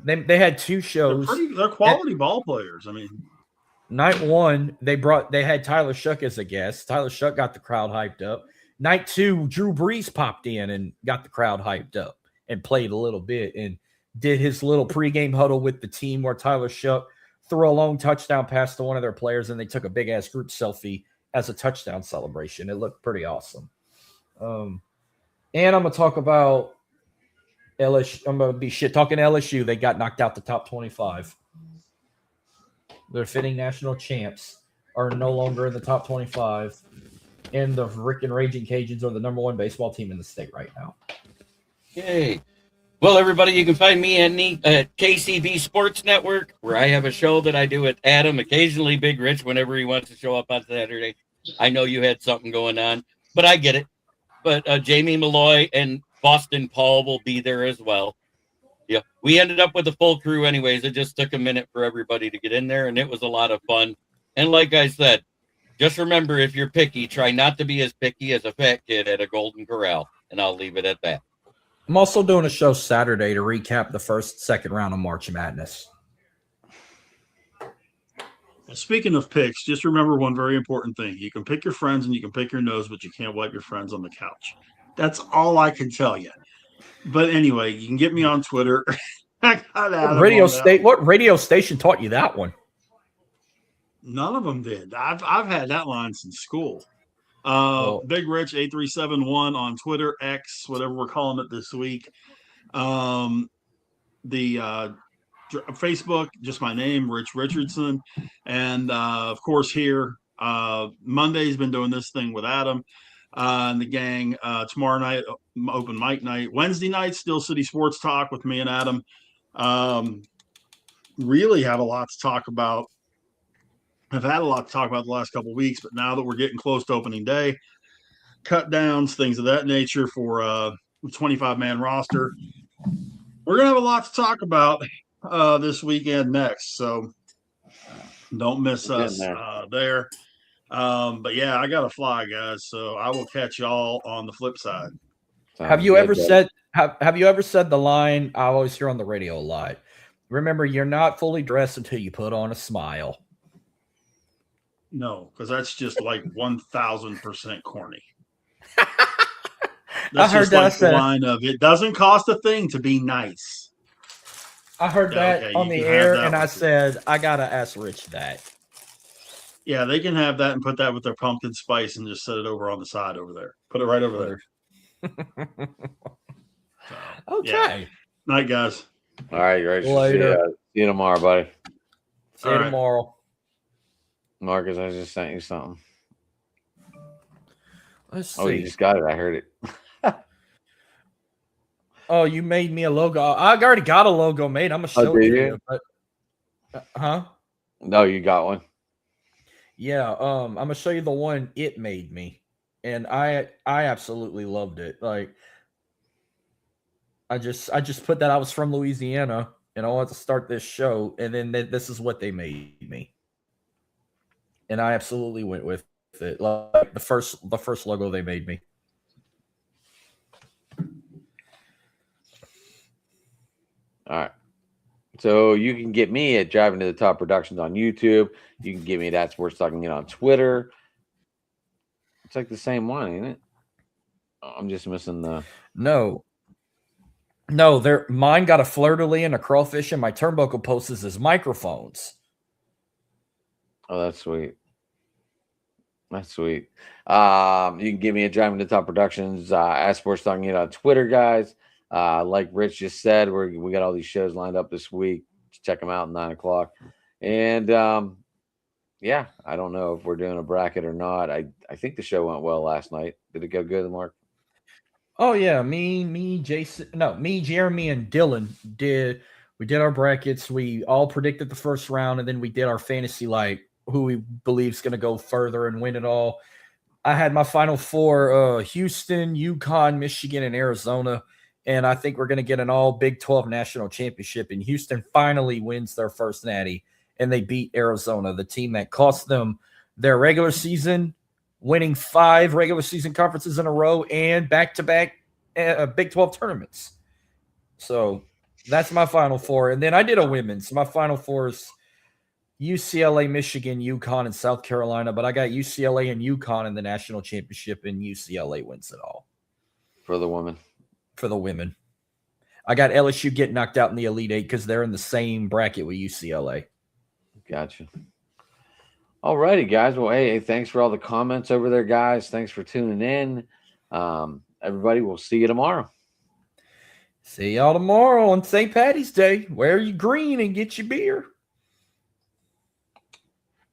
They had 2 shows. They're quality ball players. I mean, night 1 they had Tyler Shuck as a guest. Tyler Shuck got the crowd hyped up. Night 2, Drew Brees popped in and got the crowd hyped up and played a little bit and did his little pregame huddle with the team where Tyler Shuck threw a long touchdown pass to one of their players, and they took a big ass group selfie as a touchdown celebration. It looked pretty awesome. And I'm gonna talk about LSU. I'm gonna be talking LSU. They got knocked out the top 25. Their defending national champs are no longer in the top 25. And the frickin' Raging Cajuns are the number 1 baseball team in the state right now. Yay. Well, everybody, you can find me at KCB Sports Network, where I have a show that I do with Adam, occasionally Big Rich, whenever he wants to show up on Saturday. I know you had something going on, but I get it. But Jamie Malloy and Boston Paul will be there as well. Yeah, we ended up with a full crew anyways. It just took a minute for everybody to get in there, and it was a lot of fun. And like I said, just remember, if you're picky, try not to be as picky as a fat kid at a Golden Corral, and I'll leave it at that. I'm also doing a show Saturday to recap the second round of March Madness. Speaking of picks, just remember one very important thing. You can pick your friends and you can pick your nose, but you can't wipe your friends on the couch. That's all I can tell you. But anyway, you can get me on Twitter. I got Adam What radio station taught you that one? None of them did. I've had that line since school. Big Rich 8371 on Twitter, X, whatever we're calling it this week. The Facebook, just my name, Rich Richardson, and of course here Monday's been doing this thing with Adam and the gang. Tomorrow night, open mic night. Wednesday night, Steel City Sports Talk with me and Adam. Really have a lot to talk about. I've had a lot to talk about the last couple of weeks, but now that we're getting close to opening day, cut downs, things of that nature for the 25-man roster, we're gonna have a lot to talk about this weekend next. So don't miss us there. But yeah, I gotta fly, guys. So I will catch y'all on the flip side. Have you ever said the line I always hear on the radio a lot? Remember, you're not fully dressed until you put on a smile. No, because that's just like 1,000% corny. I heard just that like the line of it doesn't cost a thing to be nice. I heard that on the air, and I said, I gotta ask Rich that. Yeah, they can have that and put that with their pumpkin spice and just set it over on the side over there. Put it right over there. Okay. Yeah. Night, guys. All right, Rich. Later. See you tomorrow, buddy. See you tomorrow. Marcus, I just sent you something. Let's see. Oh, you just got it. I heard it. Oh, you made me a logo. I already got a logo made. I'm gonna show it to you. But, huh? No, you got one. Yeah. I'm gonna show you the one it made me, and I absolutely loved it. Like, I just put that I was from Louisiana and I wanted to start this show, and then this is what they made me, and I absolutely went with it. Like the first logo they made me. All right. So you can get me at Driving to the Top Productions on YouTube. You can get me at That Sports Talking It on Twitter. It's like the same one, ain't it? I'm just missing the. No, mine got a fleur-de-lis and a crawfish, and my turnbuckle post is his microphones. Oh, that's sweet. That's sweet. You can get me at Driving to the Top Productions, at Sports Talking It on Twitter, guys. Like Rich just said, we got all these shows lined up this week. Check them out at 9 o'clock. And yeah, I don't know if we're doing a bracket or not. I think the show went well last night. Did it go good, Mark? Oh yeah, me, Jason, no, me, Jeremy, and Dylan did our brackets. We all predicted the first round, and then we did our fantasy, like who we believe is going to go further and win it all. I had my final four: Houston, UConn, Michigan, and Arizona. And I think we're going to get an all Big 12 national championship. And Houston finally wins their first natty, and they beat Arizona, the team that cost them their regular season, winning 5 regular season conferences in a row and back-to-back Big 12 tournaments. So that's my final four. And then I did a women's. My final four is UCLA, Michigan, UConn, and South Carolina. But I got UCLA and UConn in the national championship, and UCLA wins it all. For the women. For the women. I got LSU getting knocked out in the Elite Eight because they're in the same bracket with UCLA. Gotcha. All righty, guys. Well, hey, thanks for all the comments over there, guys. Thanks for tuning in. Everybody, we'll see you tomorrow. See y'all tomorrow on St. Patty's Day. Wear your green and get your beer.